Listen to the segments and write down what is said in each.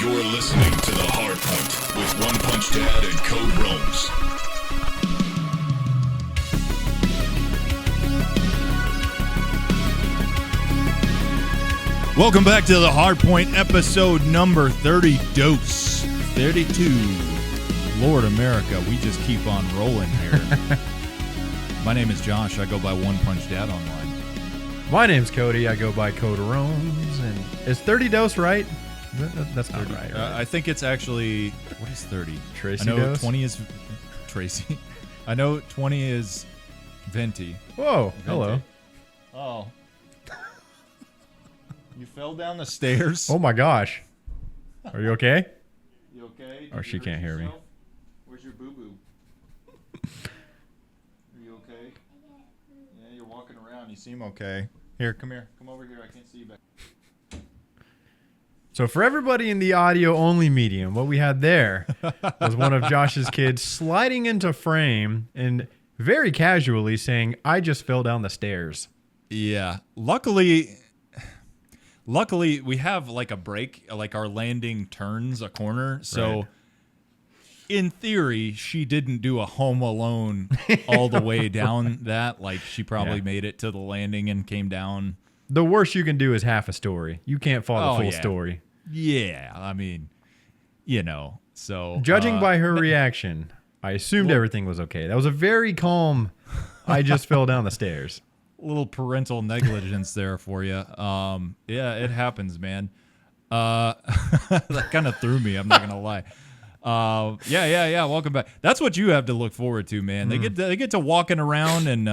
You're listening to The Hardpoint with Onexpunchxdad and Code Rome's. Welcome back to The Hardpoint, episode number 32. Lord America, we just keep on rolling here. My name is Josh. I go by Onexpunchxdad online. My name's Cody. I go by Cody Romes. And is 30 dose right? That's not right. I think it's actually, what is 30? Tracy I know dose? 20 is Tracy. I know 20 is Venti. Whoa, Venti. hello. Oh. You fell down the stairs? Oh my gosh. Are you okay? You okay? Oh, she can't hear me. Where's your boo-boo? Are you okay? Yeah, you're walking around. You seem okay. Here, come here. Come over here. I can't see you back. So for everybody in the audio-only medium, what we had there was one of Josh's kids sliding into frame and very casually saying, "I just fell down the stairs." Yeah. Luckily, we have like a break, like our landing turns a corner. So Right. in theory, she didn't do a Home Alone all the way down that. Like she probably made it to the landing and came down. The worst you can do is half a story. You can't follow the full story. Yeah. I mean, you know, so. Judging by her reaction, I assumed everything was okay. That was a very calm, I just fell down the stairs. Little parental negligence there for you. Yeah, it happens, man. That kind of threw me. I'm not gonna lie. Yeah. Welcome back. That's what you have to look forward to, man. They get to walking around and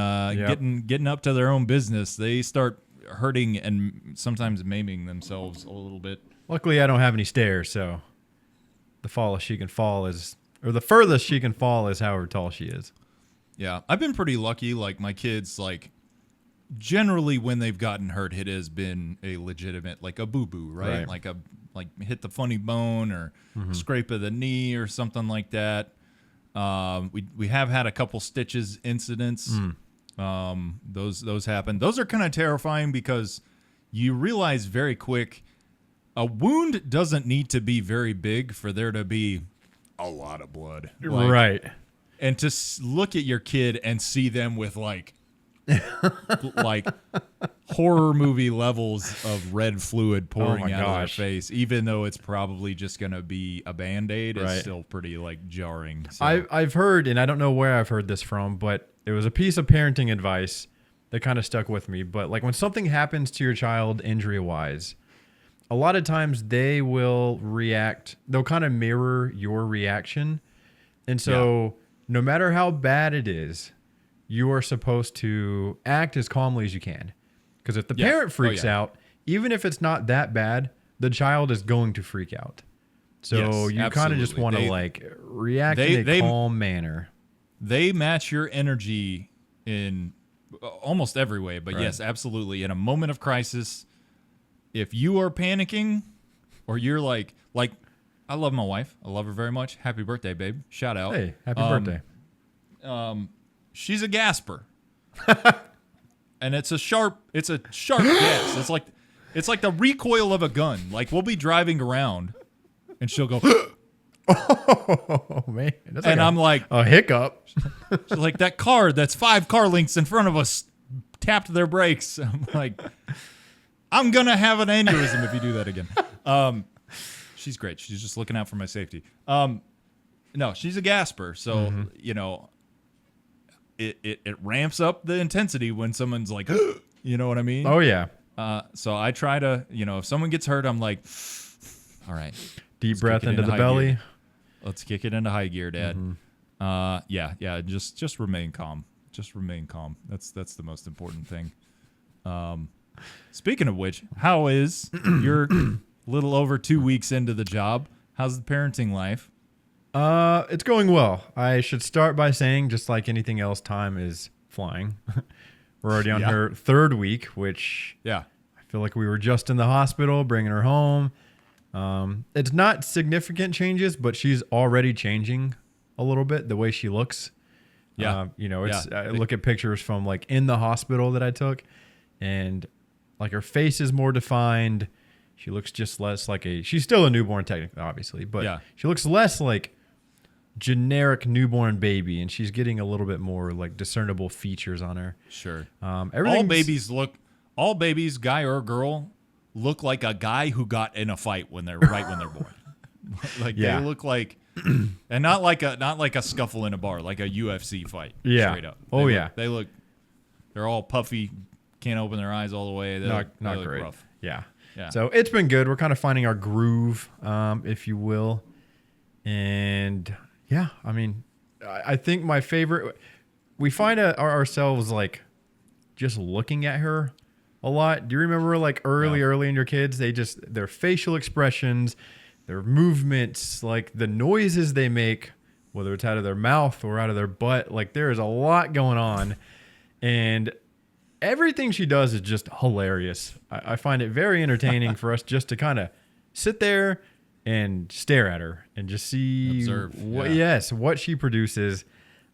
getting up to their own business. They start hurting and sometimes maiming themselves a little bit. Luckily, I don't have any stairs, so the furthest she can fall is however tall she is. Yeah, I've been pretty lucky. Like my kids, like generally when they've gotten hurt, it has been a legitimate, like a boo-boo, right? Like hit the funny bone or scrape of the knee or something like that. We have had a couple stitches incidents. Those happen. Those are kind of terrifying because you realize very quick a wound doesn't need to be very big for there to be a lot of blood. Right. And to look at your kid and see them with like horror movie levels of red fluid pouring out of their face, even though it's probably just going to be a Band-Aid, is still pretty like jarring. So. I've heard, and I don't know where I've heard this from, but it was a piece of parenting advice that kind of stuck with me. But like when something happens to your child injury-wise, a lot of times they will react. They'll kind of mirror your reaction. And so no matter how bad it is, you are supposed to act as calmly as you can. Because if the parent freaks out, even if it's not that bad, the child is going to freak out. So you kind of just want to like react in a calm manner. They match your energy in almost every way. But yes, absolutely. In a moment of crisis, if you are panicking or you're like I love my wife. I love her very much. Happy birthday, babe. Shout out. Hey, happy birthday. She's a gasper. And it's a sharp guess. It's like the recoil of a gun. Like we'll be driving around and she'll go Oh man. That's and I'm like a hiccup. She's like that car that's 5 car lengths in front of us tapped their brakes. I'm like, I'm gonna have an aneurysm if you do that again. She's great. She's just looking out for my safety. No, she's a gasper. So, you know, it ramps up the intensity when someone's like, you know what I mean? Oh, yeah. So I try to, you know, if someone gets hurt, I'm like, all right. Deep breath into the belly. Gear. Let's kick it into high gear, Dad. Yeah. Just remain calm. Just remain calm. That's the most important thing. Speaking of which, how is your little over 2 weeks into the job? How's the parenting life? It's going well. I should start by saying, just like anything else, time is flying. We're already on her 3rd week, which I feel like we were just in the hospital, bringing her home. It's not significant changes, but she's already changing a little bit, the way she looks. I look at pictures from like in the hospital that I took, and like her face is more defined. She looks just less like she's still a newborn technically, obviously, but she looks less like generic newborn baby, and she's getting a little bit more like discernible features on her. Sure. All babies, guy or girl, look like a guy who got in a fight when they're born. Like they look like, and not like a scuffle in a bar, like a UFC fight. Yeah. Straight up. They're all puffy, can't open their eyes all the way. They not look great. rough. Yeah. Yeah. So it's been good. We're kind of finding our groove, if you will. And yeah, I mean, I think my favorite, we find ourselves like just looking at her a lot. Do you remember like early in your kids, their facial expressions, their movements, like the noises they make, whether it's out of their mouth or out of their butt, like there is a lot going on. And everything she does is just hilarious. I find it very entertaining for us just to kind of sit there and stare at her and just see what she produces,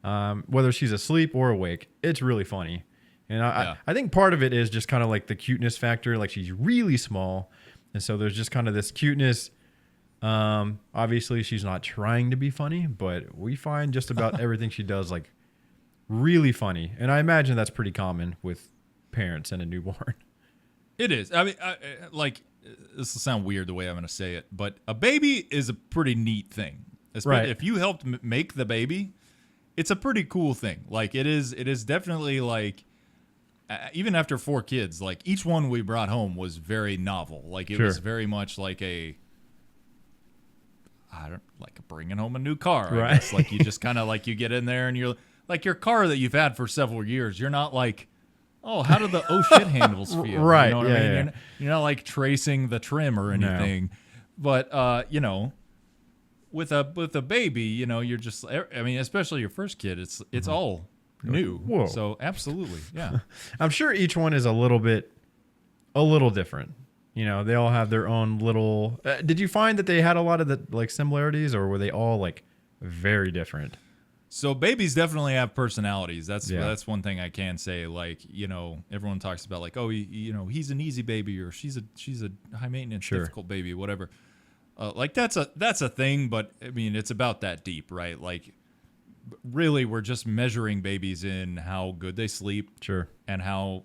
whether she's asleep or awake. It's really funny. And I think part of it is just kind of like the cuteness factor. Like she's really small. And so there's just kind of this cuteness. Obviously she's not trying to be funny, but we find just about everything she does like really funny. And I imagine that's pretty common with parents and a newborn. It is. I mean, this will sound weird the way I'm going to say it, but a baby is a pretty neat thing. Right. If you helped make the baby, it's a pretty cool thing. Like it is definitely like, even after 4 kids, like each one we brought home was very novel. Like it was very much like bringing home a new car. Right. I guess. Like you just kind of like you get in there and you're like your car that you've had for several years. You're not like, oh, how do the shit handles feel? Right. You know what I mean? You're not like tracing the trim or anything. No. But with a baby, you're just, I mean, especially your first kid, it's all new. Whoa. So absolutely, yeah. I'm sure each one is a little different. They all have their own little. Did you find that they had a lot of the like similarities, or were they all like very different? So babies definitely have personalities. That's one thing I can say. Like, everyone talks about like, oh, he's an easy baby, or she's a high maintenance, difficult baby, whatever. Like that's a thing, but I mean, it's about that deep, right? Like, really, we're just measuring babies in how good they sleep, and how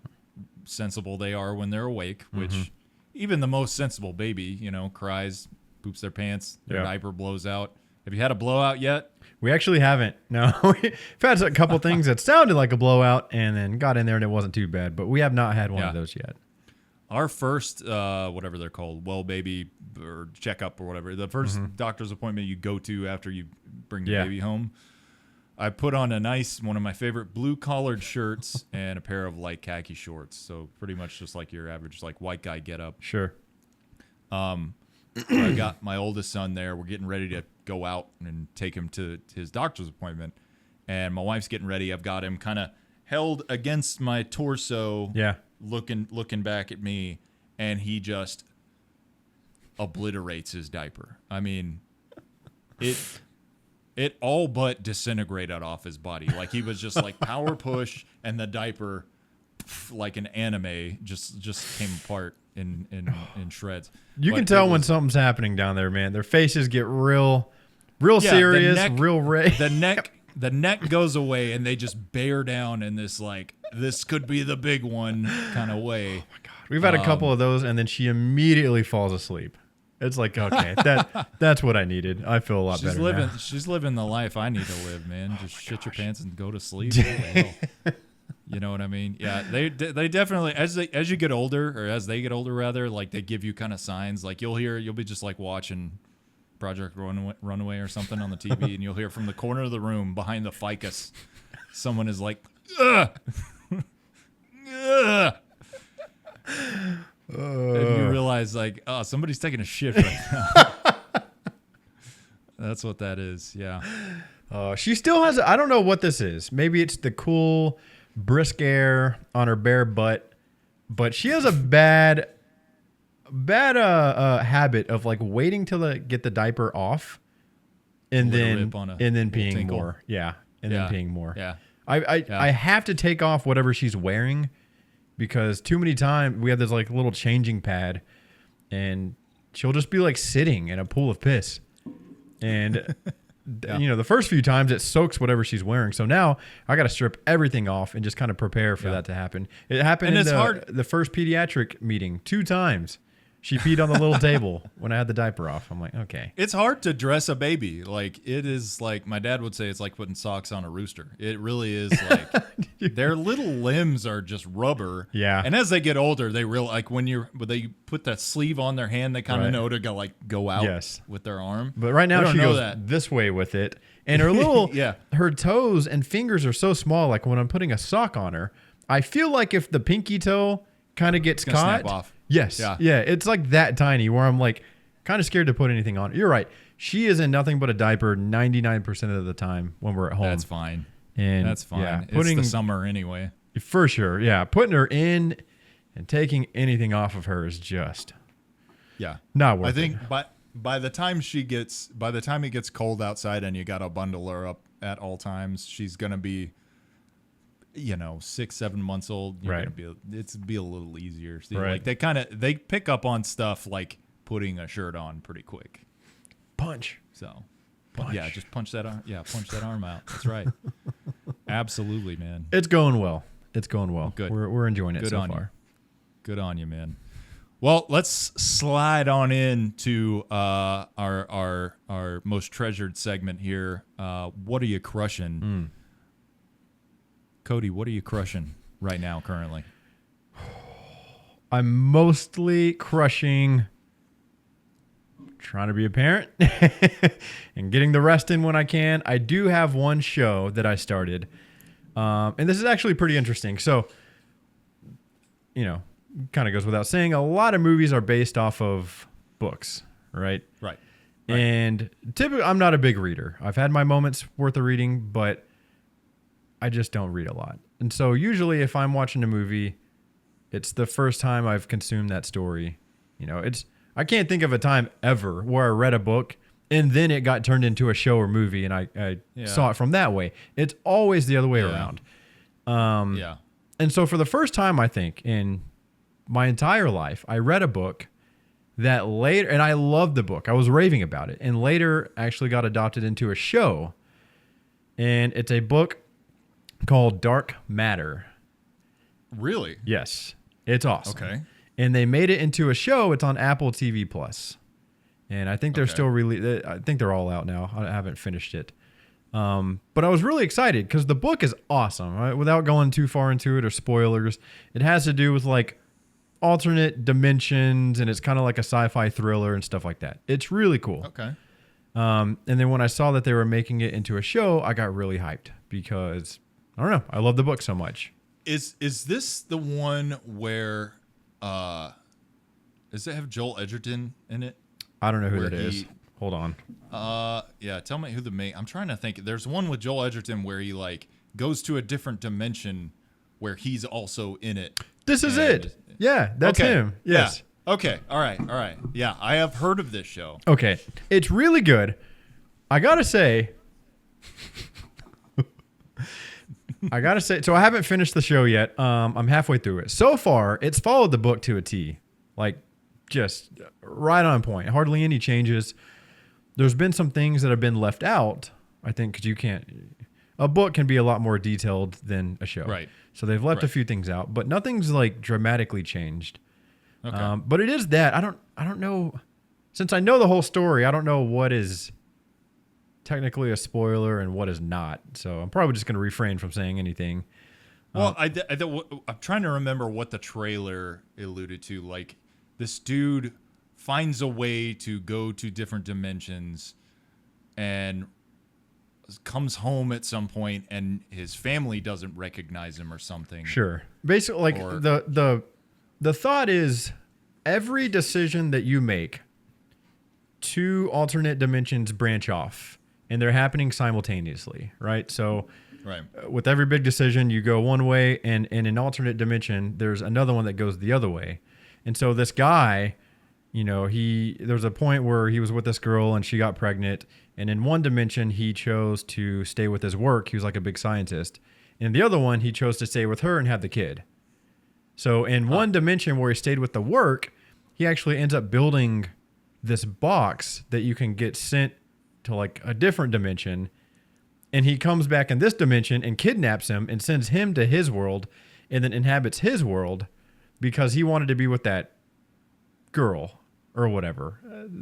sensible they are when they're awake. Which even the most sensible baby, cries, poops their pants, their diaper blows out. Have you had a blowout yet? We actually haven't. No, we've had a couple things that sounded like a blowout and then got in there and it wasn't too bad, but we have not had one of those yet. Our first, whatever they're called, well baby or checkup or whatever, the first doctor's appointment you go to after you bring the baby home, I put on one of my favorite blue collared shirts and a pair of light khaki shorts. So pretty much just like your average like white guy get up. Sure. I got my oldest son there. We're getting ready to go out and take him to his doctor's appointment. And my wife's getting ready. I've got him kind of held against my torso, looking back at me, and he just obliterates his diaper. I mean, it all but disintegrated off his body. Like he was just like power push, and the diaper, like an anime, just came apart in shreds. You can tell when something's happening down there, man. Their faces get real serious, real red. The neck goes away, and they just bear down in this like, this could be the big one kind of way. Oh my God, we've had a couple of those, and then she immediately falls asleep. It's like, okay, that's what I needed. I feel a lot better now. She's living the life I need to live, man. Just shit your pants and go to sleep. You know what I mean? Yeah, they definitely, as you get older, or as they get older rather, like they give you kind of signs. Like you'll be just like watching Project Runaway or something on the TV, and you'll hear from the corner of the room behind the ficus, someone is like, ugh. Ugh. And you realize like, oh, somebody's taking a shit right now. That's what that is. Yeah. She still has, I don't know what this is. Maybe it's the cool brisk air on her bare butt, but she has a bad habit of like waiting till get the diaper off and then peeing tinkle. More. Yeah. And then peeing more. Yeah. I have to take off whatever she's wearing, because too many times we have this like little changing pad, and she'll just be like sitting in a pool of piss. And the first few times it soaks whatever she's wearing. So now I got to strip everything off and just kind of prepare for that to happen. It happened in the first pediatric meeting 2 times. She peed on the little table when I had the diaper off. I'm like, okay. It's hard to dress a baby. Like, it is like, my dad would say it's like putting socks on a rooster. It really is like, their little limbs are just rubber. Yeah. And as they get older, they like when they put that sleeve on their hand, they kind of know to go out with their arm. But right now she goes this way with it. And her little, her toes and fingers are so small. Like when I'm putting a sock on her, I feel like if the pinky toe kind of gets caught. Snap off. Yes. Yeah. It's like that tiny where I'm like kind of scared to put anything on. You're right. She is in nothing but a diaper 99% of the time when we're at home. That's fine. And that's fine. Yeah, it's the summer anyway. For sure. Yeah. Putting her in and taking anything off of her is just not worth it. I think by the time it gets cold outside and you got to bundle her up at all times, she's going to be 6-7 months old. It's be a little easier. See, like they pick up on stuff like putting a shirt on pretty quick. Punch. So just punch that arm. Yeah, punch that arm out. That's right. Absolutely, man. It's going well. Good. We're enjoying it so far. Good on you, man. Well, let's slide on into our most treasured segment here. What are you crushing? Cody, what are you crushing right now currently? I'm mostly crushing trying to be a parent and getting the rest in when I can. I do have one show that I started, and this is actually pretty interesting. So, kind of goes without saying, a lot of movies are based off of books, right? Right. And typically, I'm not a big reader. I've had my moments worth of reading, but I just don't read a lot. And so usually if I'm watching a movie, it's the first time I've consumed that story. I can't think of a time ever where I read a book and then it got turned into a show or movie and I saw it from that way. It's always the other way around. And so for the first time, I think, in my entire life, I read a book that later, and I loved the book. I was raving about it. And later actually got adopted into a show. And it's a book called Dark Matter. Really? Yes. It's awesome. Okay. And they made it into a show. It's on Apple TV Plus. And I think they're still I think they're all out now. I haven't finished it. But I was really excited because the book is awesome. Right? Without going too far into it or spoilers, it has to do with like alternate dimensions, and it's kind of like a sci-fi thriller and stuff like that. It's really cool. Okay. And then when I saw that they were making it into a show, I got really hyped because I don't know. I love the book so much. Is this the one where does it have Joel Edgerton in it? I don't know who that is. Hold on. Tell me who I'm trying to think. There's one with Joel Edgerton where he like goes to a different dimension where he's also in it. This is it. Yeah, that's him. Yes. Yeah. Okay. All right. Yeah, I have heard of this show. Okay. It's really good. I got to say so I haven't finished the show yet. I'm halfway through it. So far, it's followed the book to a T. Like just right on point. Hardly any changes. There's been some things that have been left out, I think, because a book can be a lot more detailed than a show. Right. So they've left a few things out, but nothing's like dramatically changed. Okay. But it is that I don't know, since I know the whole story, I don't know what is technically a spoiler and what is not. So I'm probably just going to refrain from saying anything. Well, I'm trying to remember what the trailer alluded to. Like this dude finds a way to go to different dimensions and comes home at some point and his family doesn't recognize him or something. Sure. Basically, like the thought is every decision that you make, 2 alternate dimensions branch off and they're happening simultaneously, right? So with every big decision, you go one way and in an alternate dimension, there's another one that goes the other way. And so this guy, there's a point where he was with this girl and she got pregnant. And in one dimension, he chose to stay with his work. He was like a big scientist. In the other one, he chose to stay with her and have the kid. So in one dimension where he stayed with the work, he actually ends up building this box that you can get sent to like a different dimension. And he comes back in this dimension and kidnaps him and sends him to his world and then inhabits his world because he wanted to be with that girl or whatever.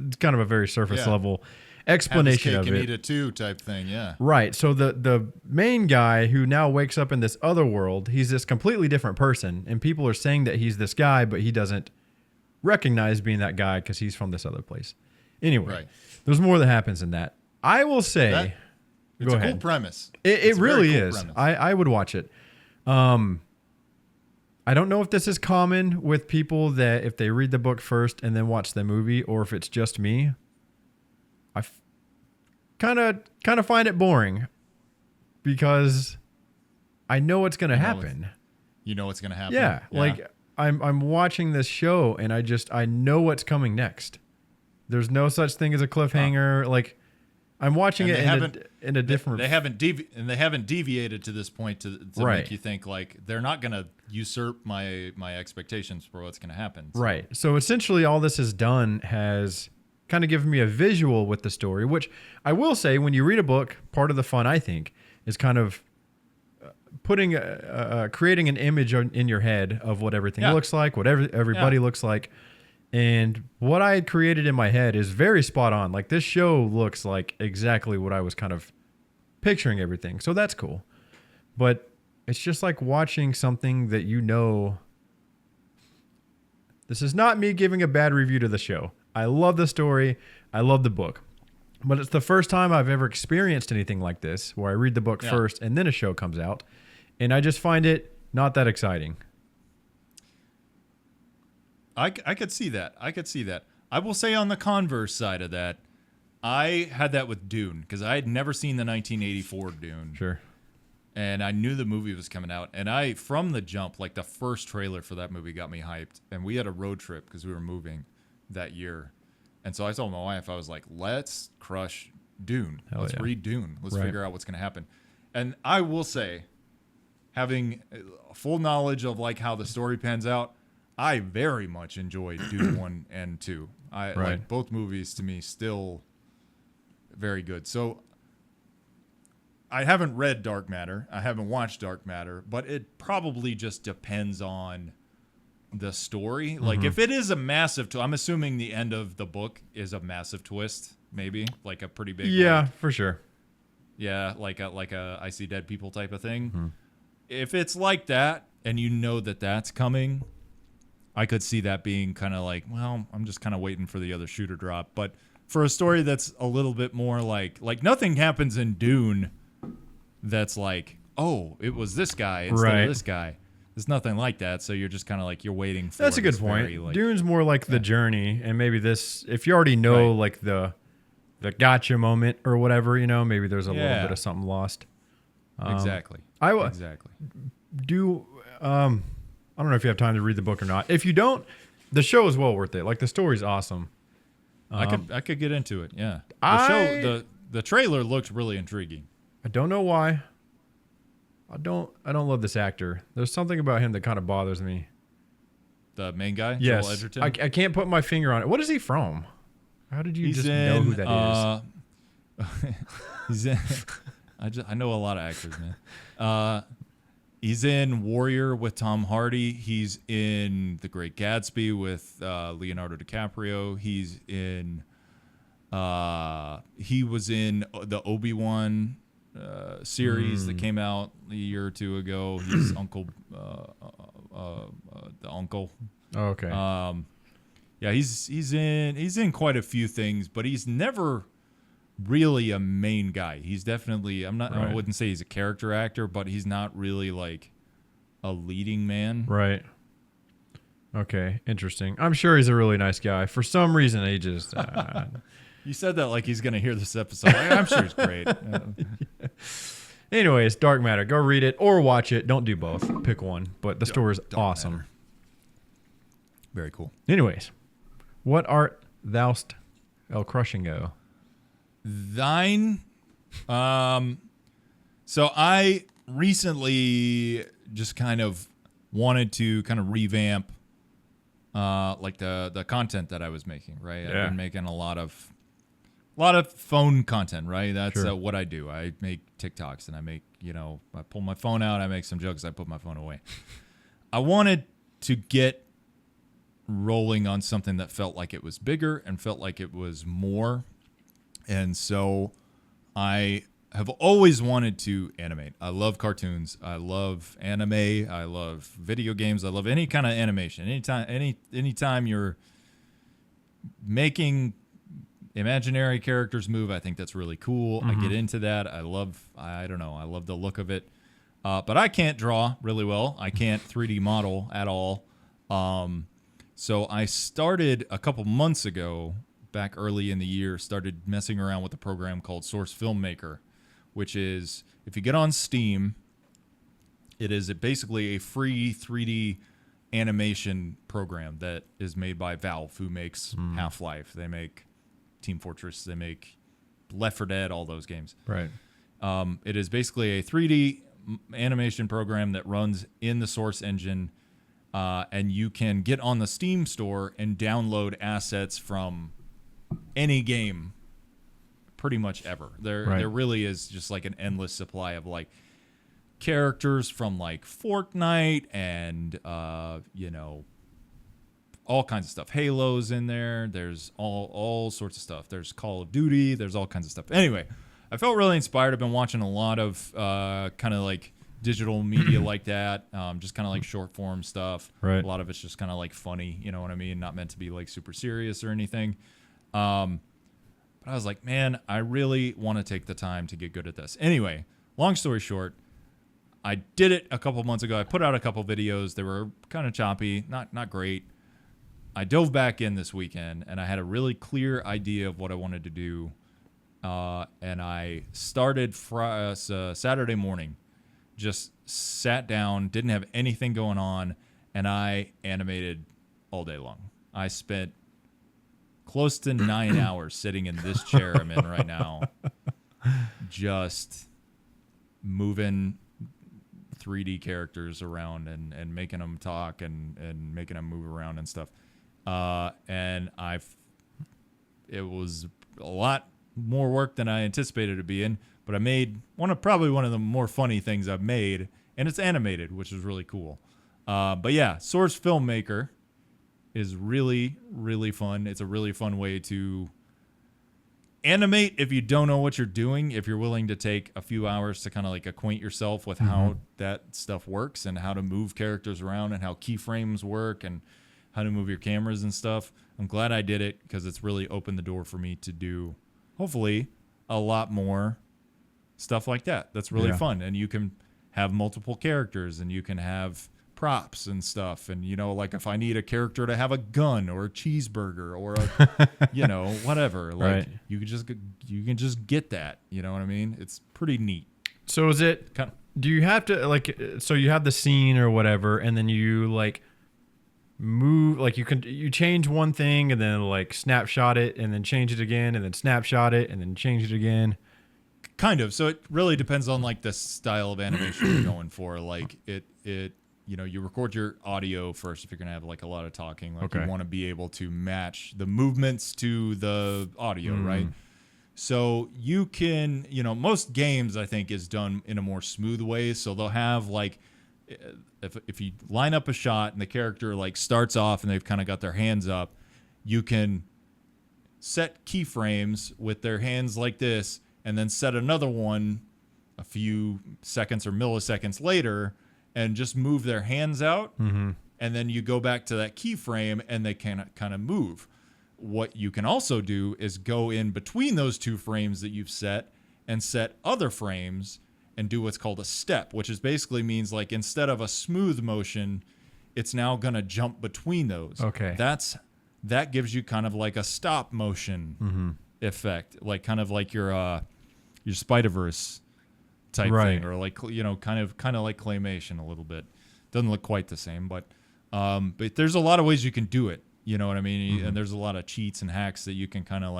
It's kind of a very surface level explanation have of his cake it. and eat it too type thing, yeah. Right. So the main guy who now wakes up in this other world, he's this completely different person, and people are saying that he's this guy, but he doesn't recognize being that guy because he's from this other place. Anyway, there's more that happens in that. I will say, it's a cool premise. It really cool is. Premise. I would watch it. I don't know if this is common with people that if they read the book first and then watch the movie, or if it's just me. I kind of find it boring because I know what's going to happen. You know what's going to happen. Yeah, like I'm watching this show and I know what's coming next. There's no such thing as a cliffhanger. Like I'm watching it in a different. They haven't deviated to this point to make you think like they're not going to usurp my expectations for what's going to happen. So. Right. So essentially, all this has done has kind of given me a visual with the story, which I will say, when you read a book, part of the fun I think is kind of putting creating an image in your head of what everything looks like, what everybody looks like. And what I had created in my head is very spot on. Like this show looks like exactly what I was kind of picturing everything. So that's cool. But it's just like watching something that you know. This is not me giving a bad review to the show. I love the story. I love the book. But it's the first time I've ever experienced anything like this, where I read the book first and then a show comes out. And I just find it not that exciting. I could see that. I will say on the converse side of that, I had that with Dune because I had never seen the 1984 Dune. Sure. And I knew the movie was coming out. And from the jump, like the first trailer for that movie got me hyped. And we had a road trip because we were moving that year. And so I told my wife, I was like, let's crush Dune. Let's read Dune. Let's figure out what's going to happen. And I will say, having full knowledge of like how the story pans out, I very much enjoyed Dune 1 and 2. Like both movies to me still very good. So I haven't read Dark Matter. I haven't watched Dark Matter, but it probably just depends on the story. Mm-hmm. Like if it is a massive, I'm assuming the end of the book is a massive twist, maybe like a pretty big. Yeah, for sure. Yeah, like a I See Dead People type of thing. Mm-hmm. If it's like that and you know that that's coming, I could see that being kind of like, well, I'm just kind of waiting for the other shoe to drop. But for a story that's a little bit more like nothing happens in Dune that's like, oh, it was this guy instead of this guy. There's nothing like that. So you're just kind of like, you're waiting for That's a good point. Very, like, Dune's more like the journey. And maybe this, if you already know like the gotcha moment or whatever, maybe there's a little bit of something lost. Exactly. Exactly. I don't know if you have time to read the book or not. If you don't, the show is well worth it. Like the story's awesome. I could get into it. Yeah. The trailer looked really intriguing. I don't know why. I don't love this actor. There's something about him that kind of bothers me. The main guy? Yes. Joel Edgerton? I can't put my finger on it. What is he from? How did you know who that is? He's in. I know a lot of actors, man. He's in Warrior with Tom Hardy. He's in The Great Gatsby with Leonardo DiCaprio. He's in. He was in the Obi-Wan series that came out a year or two ago. He's Uncle, the uncle. Oh, okay. Yeah, he's in quite a few things, but he's never really a main guy. He's definitely I wouldn't say he's a character actor, but he's not really like a leading man. Right. Okay, interesting. I'm sure he's a really nice guy. For some reason, he just You said that like he's gonna hear this episode. I'm sure he's great. Anyways, Dark Matter. Go read it or watch it. Don't do both. Pick one. But the story's awesome. Matter. Very cool. Anyways, what art thou'st El Crushingo? Thine. So I recently just kind of wanted to kind of revamp like the content that I was making, right? Yeah. I've been making a lot of phone content, right? That's Sure. what I do. I make TikToks and I make, I pull my phone out, I make some jokes, I put my phone away. I wanted to get rolling on something that felt like it was bigger and felt like it was more. And so I have always wanted to animate. I love cartoons. I love anime. I love video games. I love any kind of animation. Anytime you're making imaginary characters move, I think that's really cool. I get into that. I love the look of it. But I can't draw really well. I can't 3D model at all. So I started a couple months ago, back early in the year, started messing around with a program called Source Filmmaker, which is, if you get on Steam, it is basically a free 3D animation program that is made by Valve, who makes Half-Life. They make Team Fortress. They make Left 4 Dead, all those games. Right. It is basically a 3D animation program that runs in the Source engine, and you can get on the Steam store and download assets from any game pretty much ever. There really is just like an endless supply of like characters from like Fortnite and all kinds of stuff. Halo's in there. There's all sorts of stuff. There's Call of Duty. There's all kinds of stuff. Anyway, I felt really inspired. I've been watching a lot of kind of like digital media like that, just kind of like short form stuff. Right. A lot of it's just kind of like funny, you know what I mean? Not meant to be like super serious or anything. But I was like, man, I really want to take the time to get good at this. Anyway, long story short, I did it a couple months ago. I put out a couple videos. They were kind of choppy, not great. I dove back in this weekend, and I had a really clear idea of what I wanted to do. And I started Saturday morning, just sat down, didn't have anything going on, and I animated all day long. I spent close to 9 hours sitting in this chair I'm in right now, just moving 3D characters around and making them talk and making them move around and stuff. And it was a lot more work than I anticipated it to be in, but I made probably one of the more funny things I've made, and it's animated, which is really cool. But yeah, Source Filmmaker is really, really fun. It's a really fun way to animate if you don't know what you're doing, if you're willing to take a few hours to kind of like acquaint yourself with how that stuff works and how to move characters around and how keyframes work and how to move your cameras and stuff. I'm glad I did it because it's really opened the door for me to do, hopefully, a lot more stuff like that. That's really fun. And you can have multiple characters and you can have props and stuff. And, like if I need a character to have a gun or a cheeseburger or a, whatever, like you can just get that. You know what I mean? It's pretty neat. So is it, do you have to so you have the scene or whatever, and then you move, you change one thing and then snapshot it and then change it again and then snapshot it and then change it again? Kind of. So it really depends on the style of animation you're going for. You record your audio first if you're gonna have a lot of talking. You want to be able to match the movements to the audio, right? So you can, most games I think is done in a more smooth way. So they'll have if you line up a shot and the character starts off and they've kind of got their hands up, you can set keyframes with their hands like this, and then set another one a few seconds or milliseconds later and just move their hands out. And then you go back to that keyframe and they can kind of move. What you can also do is go in between those two frames that you've set and set other frames and do what's called a step, which is basically means instead of a smooth motion, it's now going to jump between those. Okay. That gives you kind of a stop motion effect, kind of your Spider-Verse type thing, or kind of like claymation a little bit. Doesn't look quite the same, but there's a lot of ways you can do it. You know what I mean? And there's a lot of cheats and hacks that you can kind of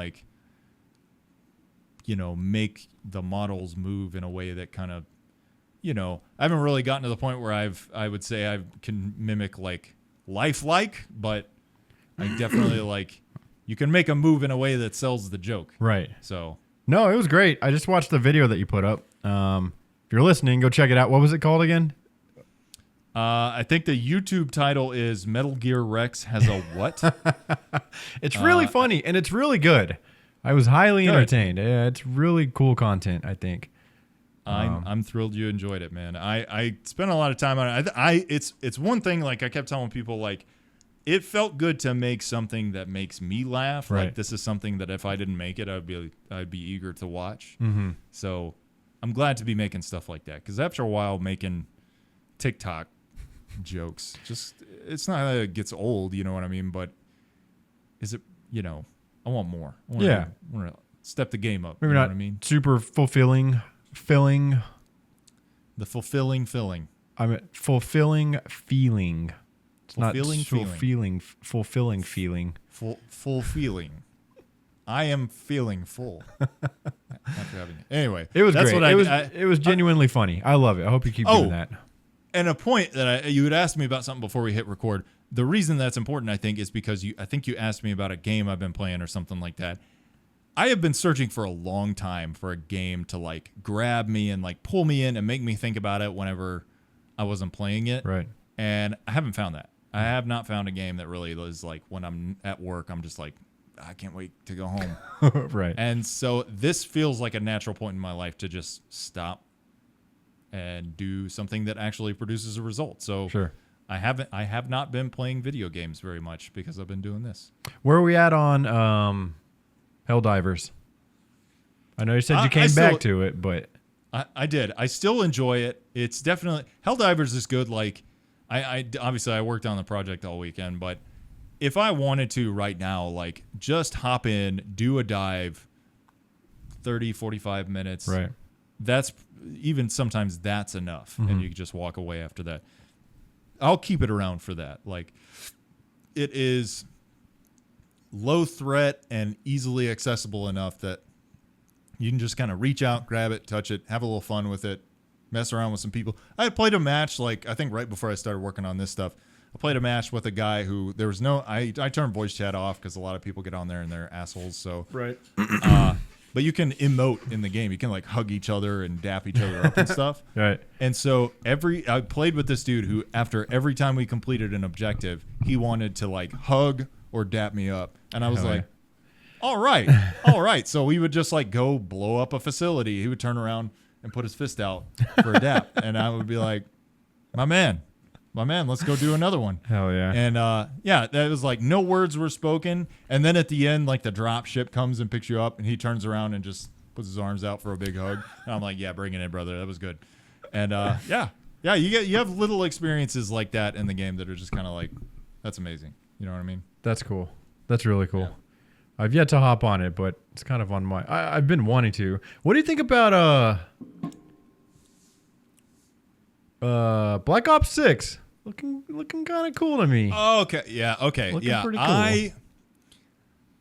make the models move in a way that kind of, I haven't really gotten to the point where I would say I can mimic lifelike, but I definitely like you can make a move in a way that sells the joke. Right. So no, it was great. I just watched the video that you put up. If you're listening, go check it out. What was it called again? I think the YouTube title is Metal Gear Rex has a what? It's really funny and it's really good. I was highly entertained. Yeah, it's really cool content, I think. I'm thrilled you enjoyed it, man. I spent a lot of time on it. It's one thing, like I kept telling people, like it felt good to make something that makes me laugh. Right. Like this is something that if I didn't make it, I'd be eager to watch. Mm-hmm. So I'm glad to be making stuff like that, because after a while making TikTok jokes, just it's not that it gets old, you know what I mean? But is it, I want more. I want to step the game up. Maybe you know not what I mean? super filling. The fulfilling filling. I mean, fulfilling feeling. It's Fulfilling not feeling. fulfilling feeling. Full feeling. I am feeling full after having it. Anyway, It was that's great. What it was genuinely funny. I love it. I hope you keep doing that. And a point that you had asked me about something before we hit record. The reason that's important, I think, is because I think you asked me about a game I've been playing or something like that. I have been searching for a long time for a game to like grab me and like pull me in and make me think about it whenever I wasn't playing it. Right. And I haven't found that. I have not found a game that really is like when I'm at work, I'm just like, I can't wait to go home. Right. And so this feels like a natural point in my life to just stop and do something that actually produces a result. So Sure. I have not been playing video games very much because I've been doing this. Where are we at on Helldivers? I know you said you came back to it, but I did. I still enjoy it. It's definitely Helldivers is good. Like I obviously I worked on the project all weekend, but if I wanted to right now, like just hop in, do a dive, 30, 45 minutes. right. That's even sometimes that's enough. And you can just walk away after that. I'll keep it around for that. Like it is low threat and easily accessible enough that you can just kind of reach out, grab it, touch it, have a little fun with it, mess around with some people. I played a match, like I think right before I started working on this stuff. I played a match with a guy who there was no. I turned voice chat off because a lot of people get on there and they're assholes. So Right. But you can emote in the game. You can like hug each other and dap each other up and stuff. Right. And so I played with this dude who, after every time we completed an objective, he wanted to like hug or dap me up, and I was Hell like, all right. So we would just like go blow up a facility. He would turn around and put his fist out for a dap, and I would be like, my man, let's go do another one. Hell yeah. And that was like no words were spoken. And then at the end, like the drop ship comes and picks you up, and he turns around and just puts his arms out for a big hug. And I'm like, yeah, bring it in, brother. That was good. And you have little experiences like that in the game that are just kind of like, that's amazing. You know what I mean? That's cool. That's really cool. Yeah. I've yet to hop on it, but it's kind of on my. I've been wanting to. What do you think about Black Ops 6? Looking kind of cool to me. Oh, okay. Yeah. Okay. Looking yeah. pretty cool.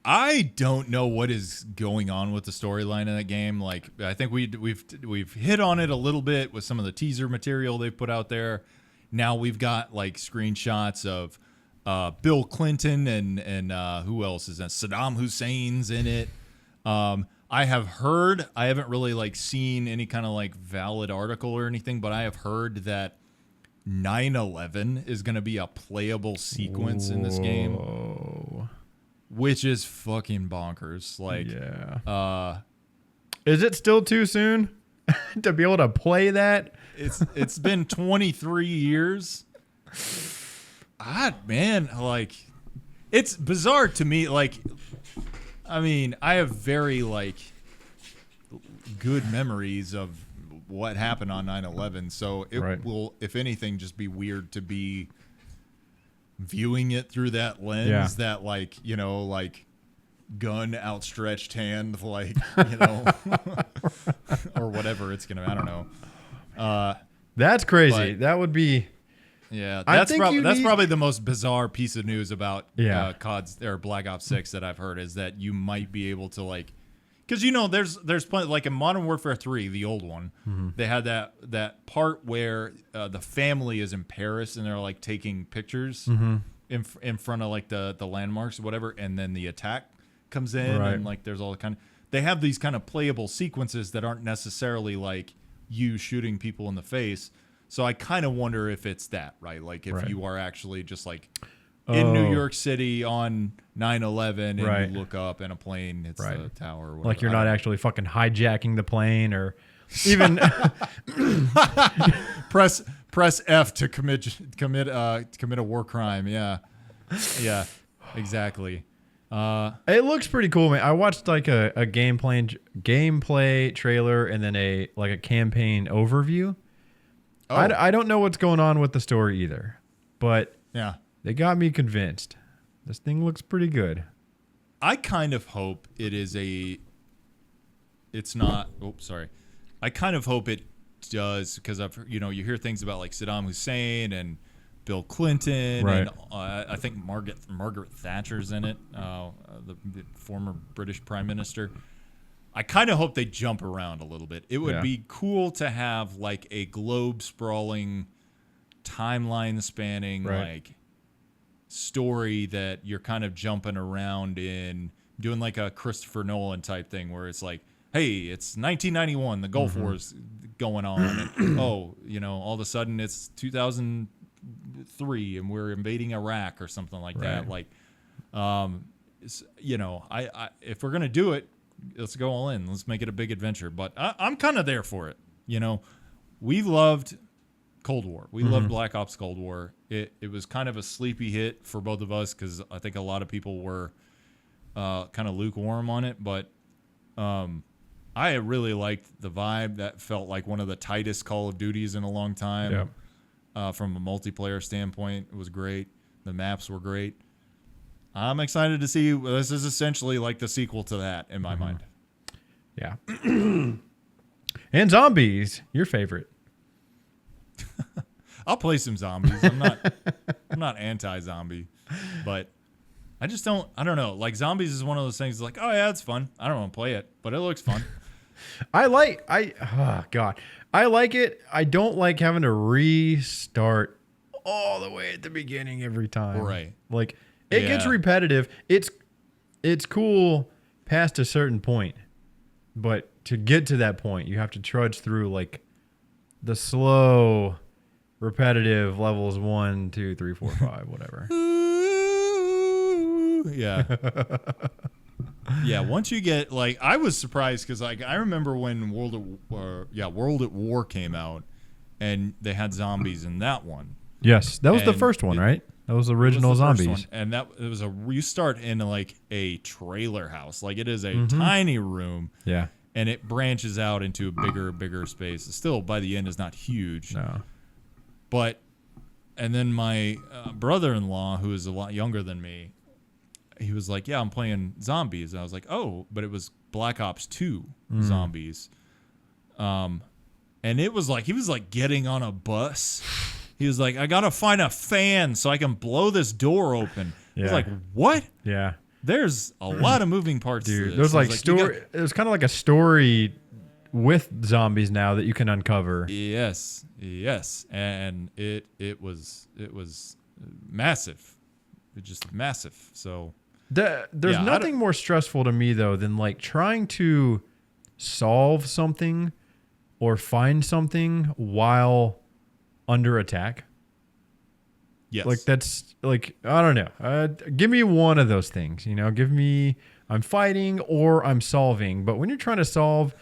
I don't know what is going on with the storyline in that game. Like, I think we've hit on it a little bit with some of the teaser material they've put out there. Now we've got like screenshots of Bill Clinton and who else is that? Saddam Hussein's in it. I have heard. I haven't really like seen any kind of like valid article or anything, but I have heard that 9/11 is going to be a playable sequence in this game, which is fucking bonkers. Like, yeah. Is it still too soon to be able to play that? It's been 23 years. Man, like, it's bizarre to me. Like, I mean, I have very like good memories of what happened on 9/11, so it will, if anything, just be weird to be viewing it through that lens. That like, like gun outstretched hand, like, or whatever it's gonna. I don't know. That's crazy. But that would be. Yeah, that's probably the most bizarre piece of news about CODs or Black Ops 6 that I've heard, is that you might be able to like. Because there's plenty, like in Modern Warfare 3, the old one, they had that part where the family is in Paris and they're like taking pictures, in front of like the landmarks or whatever, and then the attack comes in, Right. and like there's all kind of, they have these kind of playable sequences that aren't necessarily like you shooting people in the face. So I kind of wonder if it's that, right? Like if Right. you are actually just like in New Oh. York City on 9/11 and Right. you look up and a plane hits Right. the tower or whatever. Like you're I not don't- actually fucking hijacking the plane or even press F to commit a war crime. Yeah, exactly. it looks pretty cool, man. I watched like a gameplay trailer and then a campaign overview. Oh, I don't know what's going on with the story either, but yeah. they got me convinced. This thing looks pretty good. I kind of hope it's not. Oh, sorry. I kind of hope it does, because you hear things about like Saddam Hussein and Bill Clinton, Right. and I think Margaret Thatcher's in it, the former British Prime Minister. I kind of hope they jump around a little bit. It would Yeah. be cool to have like a globe sprawling, timeline spanning Right. like story that you're kind of jumping around in, doing like a Christopher Nolan type thing where it's like, hey, it's 1991, the Gulf War's going on, and all of a sudden it's 2003 and we're invading Iraq or something like that. Right. Like, if we're gonna do it, let's go all in. Let's make it a big adventure. But I'm kind of there for it. We loved Cold War. We loved Black Ops Cold War. It was kind of a sleepy hit for both of us because I think a lot of people were kind of lukewarm on it. But I really liked the vibe. That felt like one of the tightest Call of Duties in a long time. Yep. From a multiplayer standpoint, it was great. The maps were great. I'm excited to see. This is essentially like the sequel to that in my mind. Yeah. And zombies, your favorite. I'll play some zombies. I'm not anti-zombie, but I just don't. I don't know. Like zombies is one of those things. Like, oh yeah, it's fun. I don't want to play it, but it looks fun. Oh God. I like it. I don't like having to restart all the way at the beginning every time. Right. Like it gets Yeah. repetitive. It's cool past a certain point. But to get to that point, you have to trudge through like the slow, repetitive levels 1, 2, 3, 4, 5, whatever. Yeah. Yeah, once you get like, I was surprised because like I remember when World at War came out, and they had zombies in that one. Yes, that was the And first one, right? That was the It original was the first zombies. one, and it was you start in like a trailer house, like it is a tiny room, Yeah. and it branches out into a bigger space. It still by the end is not huge, No. but and then my brother-in-law, who is a lot younger than me, he was like, yeah, I'm playing zombies. And I was like, oh, but it was Black Ops 2 zombies. And it was like, he was like getting on a bus. He was like, I got to find a fan so I can blow this door open. I was Yeah. like, what? Yeah. There's a lot of moving parts to Dude, this. there's I like was story. There's kind of like a story with zombies now that you can uncover. Yes, and it was massive. It's just massive. So There's Yeah, I nothing more stressful to me though than like trying to solve something or find something while under attack. yes, Like that's like I don't know. Give me one of those things. Give me I'm fighting or I'm solving. But when you're trying to solve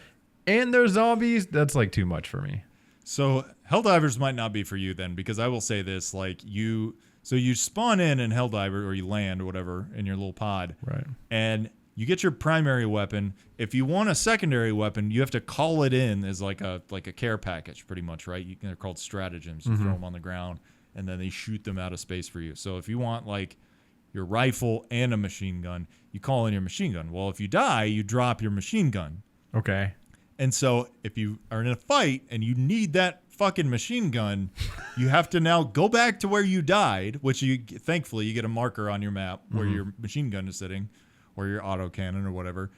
and there's zombies, that's like too much for me. So Helldivers might not be for you then, because I will say this: like so you spawn in Helldiver, or you land or whatever in your little pod, Right. and you get your primary weapon. If you want a secondary weapon, you have to call it in as like a care package, pretty much, right? They're called stratagems. You throw them on the ground, and then they shoot them out of space for you. So if you want like your rifle and a machine gun, you call in your machine gun. Well, if you die, you drop your machine gun. Okay. And so if you are in a fight and you need that fucking machine gun, you have to now go back to where you died, which thankfully you get a marker on your map where your machine gun is sitting, or your autocannon or whatever.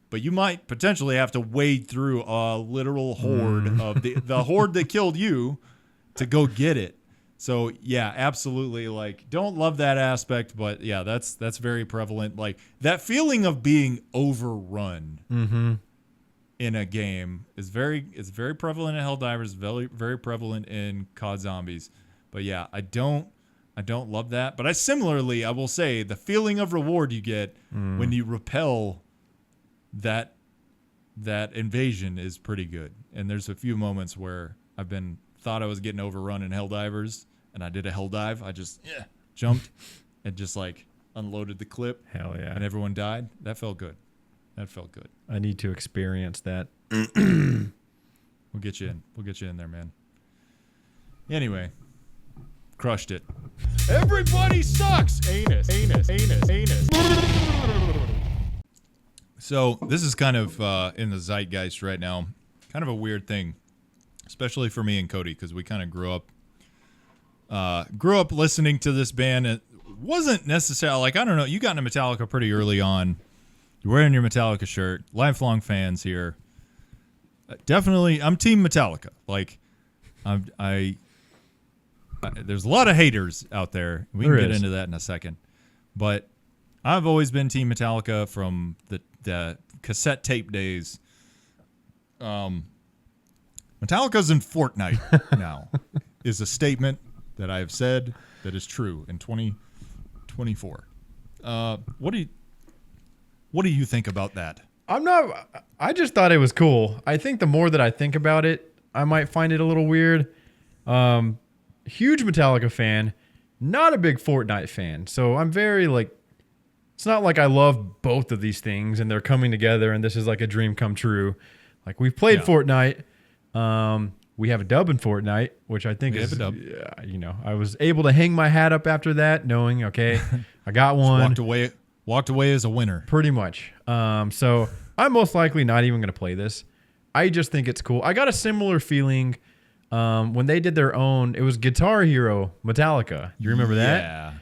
But you might potentially have to wade through a literal horde of the horde that killed you to go get it. So yeah, absolutely. Like, don't love that aspect, but yeah, that's very prevalent. Like that feeling of being overrun in a game is very prevalent in Helldivers, very prevalent in COD Zombies. But yeah, I don't love that. But I will say the feeling of reward you get when you repel that invasion is pretty good. And there's a few moments where thought I was getting overrun in Helldivers, and I did a hell dive. I just jumped and just like unloaded the clip. Hell yeah. And everyone died. That felt good. I need to experience that. We'll get you in. We'll get you in there, man. Anyway, crushed it. Everybody sucks. Anus. So this is kind of in the zeitgeist right now. Kind of a weird thing, especially for me and Cody, because we kind of grew up listening to this band. It wasn't necessarily like, I don't know, you got into Metallica pretty early on. You're wearing your Metallica shirt. Lifelong fans here. Definitely, I'm Team Metallica. Like, there's a lot of haters out there. We can get into that in a second. But I've always been Team Metallica from the cassette tape days. Metallica's in Fortnite now is a statement that I have said that is true in 2024. What do you think about that? I just thought it was cool. I think the more that I think about it, I might find it a little weird. Huge Metallica fan, not a big Fortnite fan. So I'm very like, it's not like I love both of these things and they're coming together and this is like a dream come true. Like we've played Fortnite. We have a dub in Fortnite, which I think is, I was able to hang my hat up after that knowing, okay, I got one. Walked away as a winner. Pretty much. So I'm most likely not even going to play this. I just think it's cool. I got a similar feeling when they did their own. It was Guitar Hero Metallica. You remember that?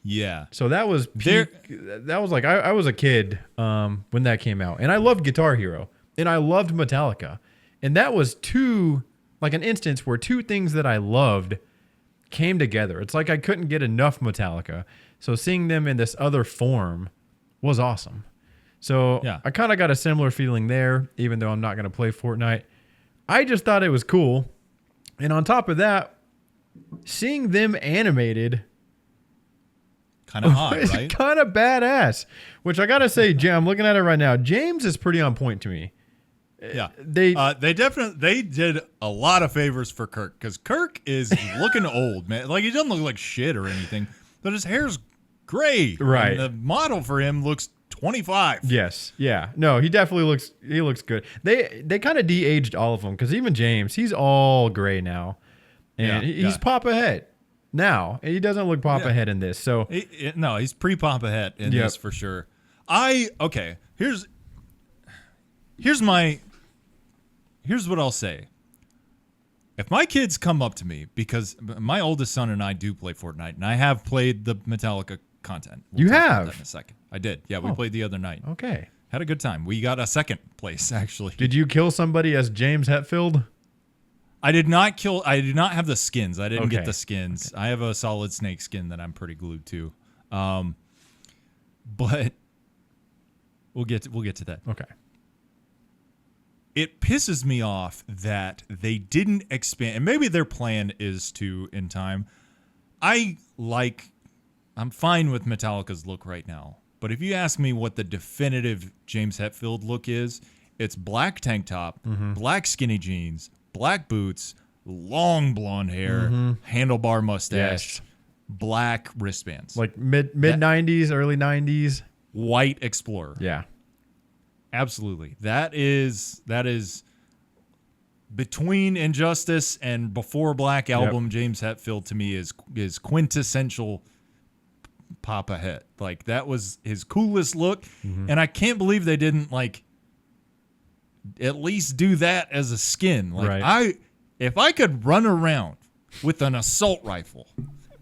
Yeah. So that was peak. That was like I was a kid when that came out, and I loved Guitar Hero, and I loved Metallica, and that was like an instance where two things that I loved came together. It's like I couldn't get enough Metallica. So seeing them in this other form was awesome. So I kind of got a similar feeling there, even though I'm not going to play Fortnite. I just thought it was cool. And on top of that, seeing them animated kind of hot, right? Kind of badass. Which I got to say, I'm looking at it right now. James is pretty on point to me. Yeah, they did a lot of favors for Kirk because Kirk is looking old, man. Like he doesn't look like shit or anything, but his hair's gray. Right. And the model for him looks 25. Yes. Yeah. No, he definitely looks good. They kind of de-aged all of them because even James, he's all gray now, and he's Papa Het now. And he doesn't look Papa Het in this. So he's pre-Papa Het in this for sure. Here's what I'll say. If my kids come up to me, because my oldest son and I do play Fortnite, and I have played the Metallica content. You talk have? about that in a second. I did. Yeah, we played the other night. Okay. Had a good time. We got a second place, actually. Did you kill somebody as James Hetfield? I did not have the skins. I didn't get the skins. Okay. I have a Solid Snake skin that I'm pretty glued to. But we'll get to that. Okay. It pisses me off that they didn't expand, and maybe their plan is to in time. I'm fine with Metallica's look right now, but if you ask me what the definitive James Hetfield look is, it's black tank top, black skinny jeans, black boots, long blonde hair, handlebar mustache, black wristbands. Like mid 90s, early 90s. White Explorer. Yeah. Absolutely. That is between Injustice and Before Black album. James Hetfield to me is quintessential Papa Het. Like that was his coolest look, and I can't believe they didn't like at least do that as a skin. Like if I could run around with an assault rifle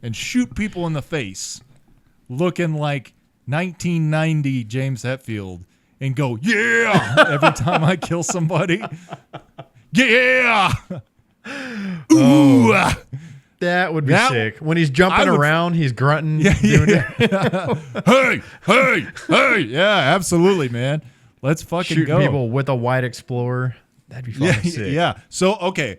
and shoot people in the face, looking like 1990 James Hetfield. And go, every time I kill somebody. Yeah. Ooh. That would be sick. When he's jumping around, he's grunting. Yeah. Hey. Yeah, absolutely, man. Let's fucking Shooting go. people with a white Explorer. That'd be fucking sick. Yeah. So, okay.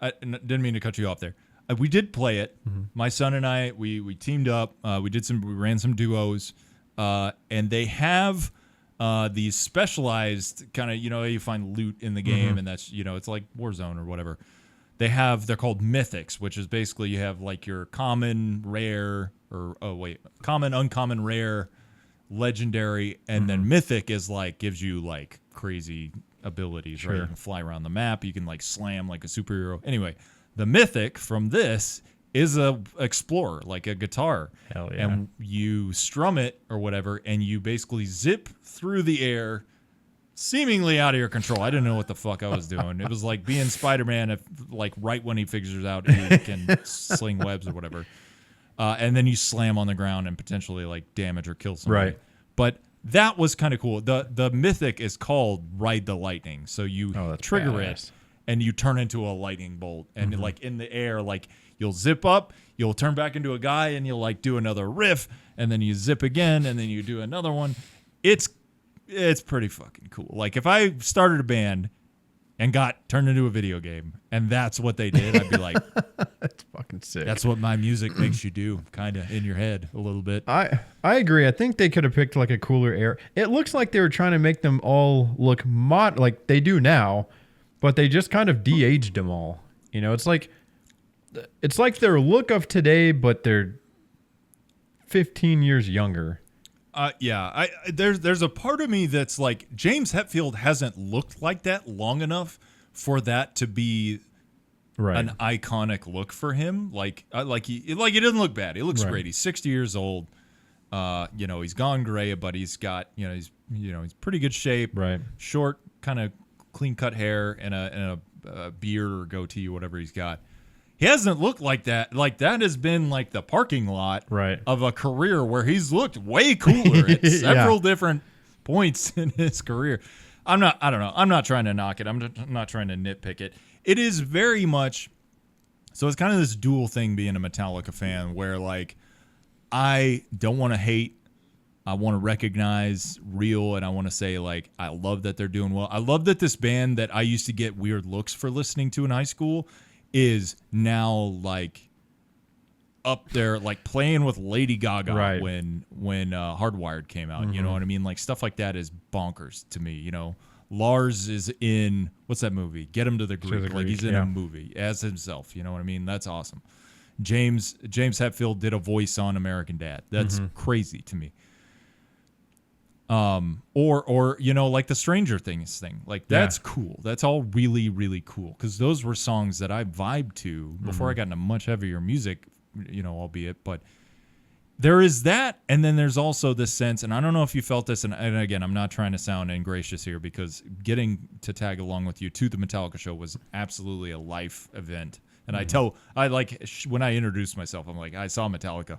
I didn't mean to cut you off there. We did play it. Mm-hmm. My son and I, we teamed up. We ran some duos, and they have these specialized kind of, you find loot in the game, and that's, it's like Warzone or whatever. They're called mythics, which is basically you have like your common, rare, common, uncommon, rare, legendary, and then mythic is like gives you like crazy abilities. Sure. Right? You can fly around the map. You can like slam like a superhero. Anyway, the mythic from this is a explorer, like a guitar. Hell yeah. And you strum it or whatever, and you basically zip through the air, seemingly out of your control. I didn't know what the fuck I was doing. It was like being Spider-Man, if like right when he figures out he can sling webs or whatever. And then you slam on the ground and potentially like damage or kill somebody. Right. But that was kind of cool. The mythic is called Ride the Lightning. So you trigger it and you turn into a lightning bolt. And like in the air, like you'll zip up, you'll turn back into a guy, and you'll like do another riff, and then you zip again, and then you do another one. It's pretty fucking cool. Like if I started a band and got turned into a video game, and that's what they did, I'd be like, that's fucking sick. That's what my music makes you do, kind of in your head a little bit. I agree. I think they could have picked like a cooler air. It looks like they were trying to make them all look like they do now, but they just kind of de-aged them all. It's like their look of today, but they're 15 years younger. Yeah. There's a part of me that's like James Hetfield hasn't looked like that long enough for that to be an iconic look for him. Like he doesn't look bad. He looks great. He's 60 years old. He's gone gray, but he's got he's pretty good shape. Right. Short, kind of clean cut hair and a beard or goatee or whatever he's got. He hasn't looked like that. Like that has been like the parking lot of a career where he's looked way cooler at several different points in his career. I don't know. I'm not trying to knock it. I'm not trying to nitpick it. It is very much, so it's kind of this dual thing being a Metallica fan where like, I don't want to hate. I want to recognize real, and I want to say like, I love that they're doing well. I love that this band that I used to get weird looks for listening to in high school is now like up there, like playing with Lady Gaga when Hardwired came out. You know what I mean? Like stuff like that is bonkers to me. Lars is in what's that movie? Get Him to the Greek. Like he's in a movie as himself. You know what I mean? That's awesome. James Hetfield did a voice on American Dad. That's crazy to me. Or like the Stranger Things thing, like that's cool. That's all really, really cool. Cause those were songs that I vibed to before I got into much heavier music, albeit, but there is that. And then there's also this sense, and I don't know if you felt this, and again, I'm not trying to sound ingracious here because getting to tag along with you to the Metallica show was absolutely a life event. And when I introduced myself, I'm like, I saw Metallica.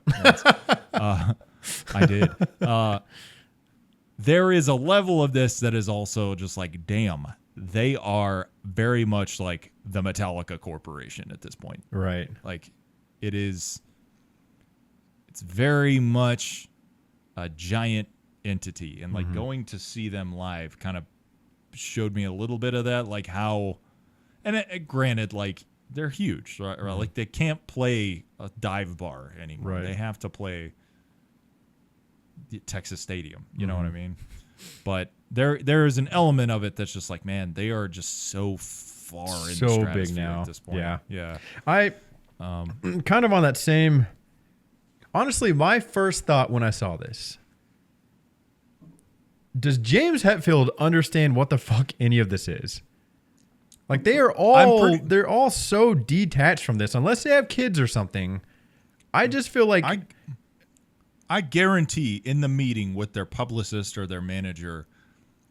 I did. There is a level of this that is also just like, damn, they are very much like the Metallica Corporation at this point. Right. Like it's very much a giant entity. And like going to see them live kind of showed me a little bit of that, like how, and granted, like they're huge, right? Like they can't play a dive bar anymore. Right. They have to play the Texas Stadium, you know what I mean? But there is an element of it that's just like, man, they are just so far in the stratosphere big now at this point. Yeah. I kind of on that same. Honestly, my first thought when I saw this: does James Hetfield understand what the fuck any of this is? Like they're all so detached from this, unless they have kids or something. I just feel like. I guarantee in the meeting with their publicist or their manager,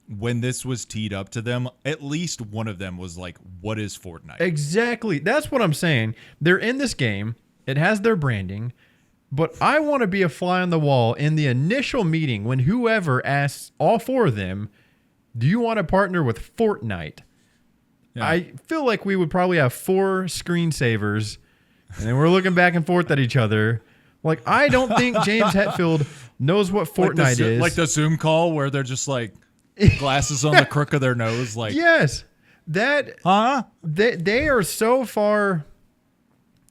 when this was teed up to them, at least one of them was like, what is Fortnite? Exactly. That's what I'm saying. They're in this game. It has their branding. But I want to be a fly on the wall in the initial meeting when whoever asks all four of them, do you want to partner with Fortnite? Yeah. I feel like we would probably have 4 screensavers And then we're looking back and forth at each other. Like, I don't think James Hetfield knows what Fortnite is. Like the Zoom call where they're just like glasses on the crook of their nose. Like, yes. They are so far,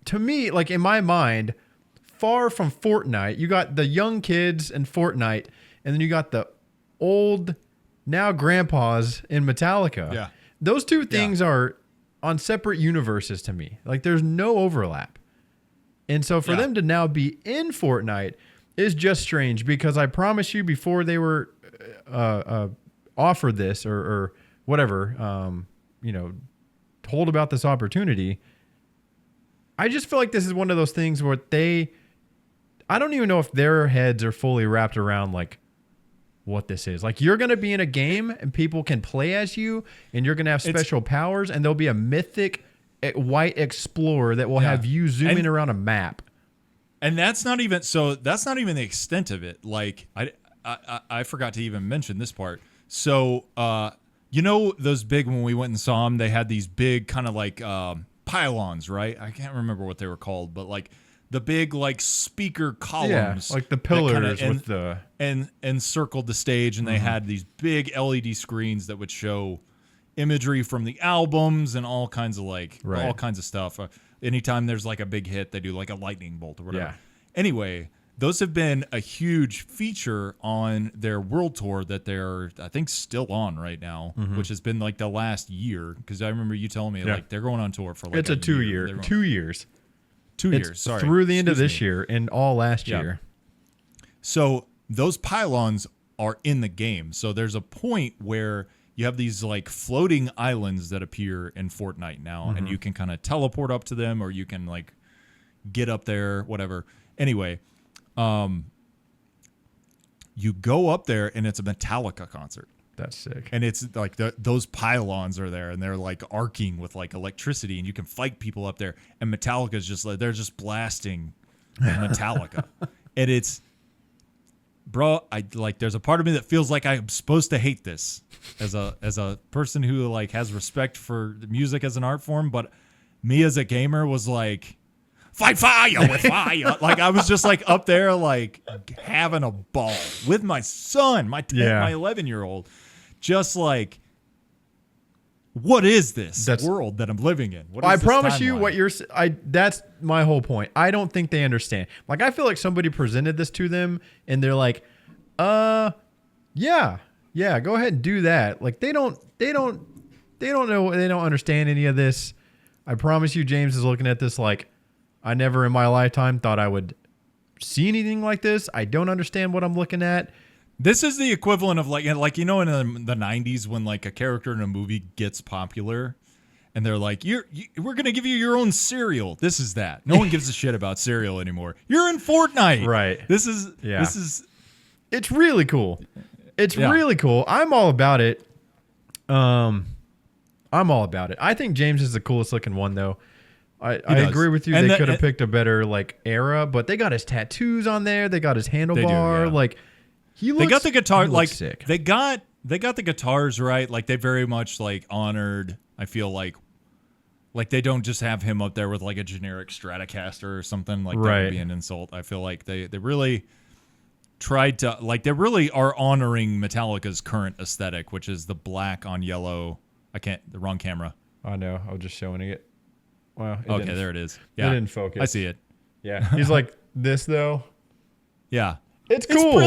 to me, like in my mind, far from Fortnite. You got the young kids in Fortnite, and then you got the old, now grandpas in Metallica. Yeah. Those two things are on separate universes to me. Like, there's no overlap. And so for them to now be in Fortnite is just strange, because I promise you, before they were offered this or whatever, told about this opportunity, I just feel like this is one of those things where I don't even know if their heads are fully wrapped around like what this is. Like, you're going to be in a game and people can play as you, and you're going to have special powers, and there'll be a mythic white explorer that will have you zooming around a map. And that's not even the extent of it. Like, I forgot to even mention this part. So, those big, when we went and saw them, they had these big kind of like pylons, right? I can't remember what they were called, but like the big like speaker columns, like the pillars with the encircled the stage, and they had these big LED screens that would show imagery from the albums and all kinds of all kinds of stuff. Anytime there's like a big hit, they do like a lightning bolt or whatever. Yeah. Anyway, those have been a huge feature on their world tour that they're, I think, still on right now, which has been like the last year. Because I remember you telling me like they're going on tour for like it's a 2 year, 2 years. 2 years, sorry. Through the end of this year and all last year. So those pylons are in the game. So there's a point where you have these like floating islands that appear in Fortnite now, and you can kind of teleport up to them, or you can like get up there, whatever. Anyway, you go up there and it's a Metallica concert. That's sick. And it's like those pylons are there, and they're like arcing with like electricity, and you can fight people up there. And Metallica's just like, they're just blasting Metallica. And it's, bro, there's a part of me that feels like I'm supposed to hate this as a person who like has respect for music as an art form, but me as a gamer was like, fight fire with fire. Like, I was just like up there like having a ball with my son, my 11-year-old, just like, what is this world that I'm living in? What is I promise timeline? You what that's my whole point. I don't think they understand. Like, I feel like somebody presented this to them and they're like, yeah, go ahead and do that. Like, they don't know, they don't understand any of this. I promise you, James is looking at this like, I never in my lifetime thought I would see anything like this. I don't understand what I'm looking at. This is the equivalent of like in the 90s when like a character in a movie gets popular and they're like, we're going to give you your own cereal. This is that. No one gives a shit about cereal anymore. You're in Fortnite. Right. This is it's really cool. It's really cool. I'm all about it. I think James is the coolest looking one though. I agree with you. They could have picked a better like era, but they got his tattoos on there. They got his handlebar. Like, they got the guitar. Like, sick. they got the guitars right. Like, they very much like honored. I feel like they don't just have him up there with like a generic Stratocaster or something. Like, that would be an insult. I feel like they really tried to, like, they really are honoring Metallica's current aesthetic, which is the black on yellow. The wrong camera. I know. I was just showing it. Well, okay, there it is. Yeah, it didn't focus. I see it. Yeah, he's like this though. Yeah, it's cool.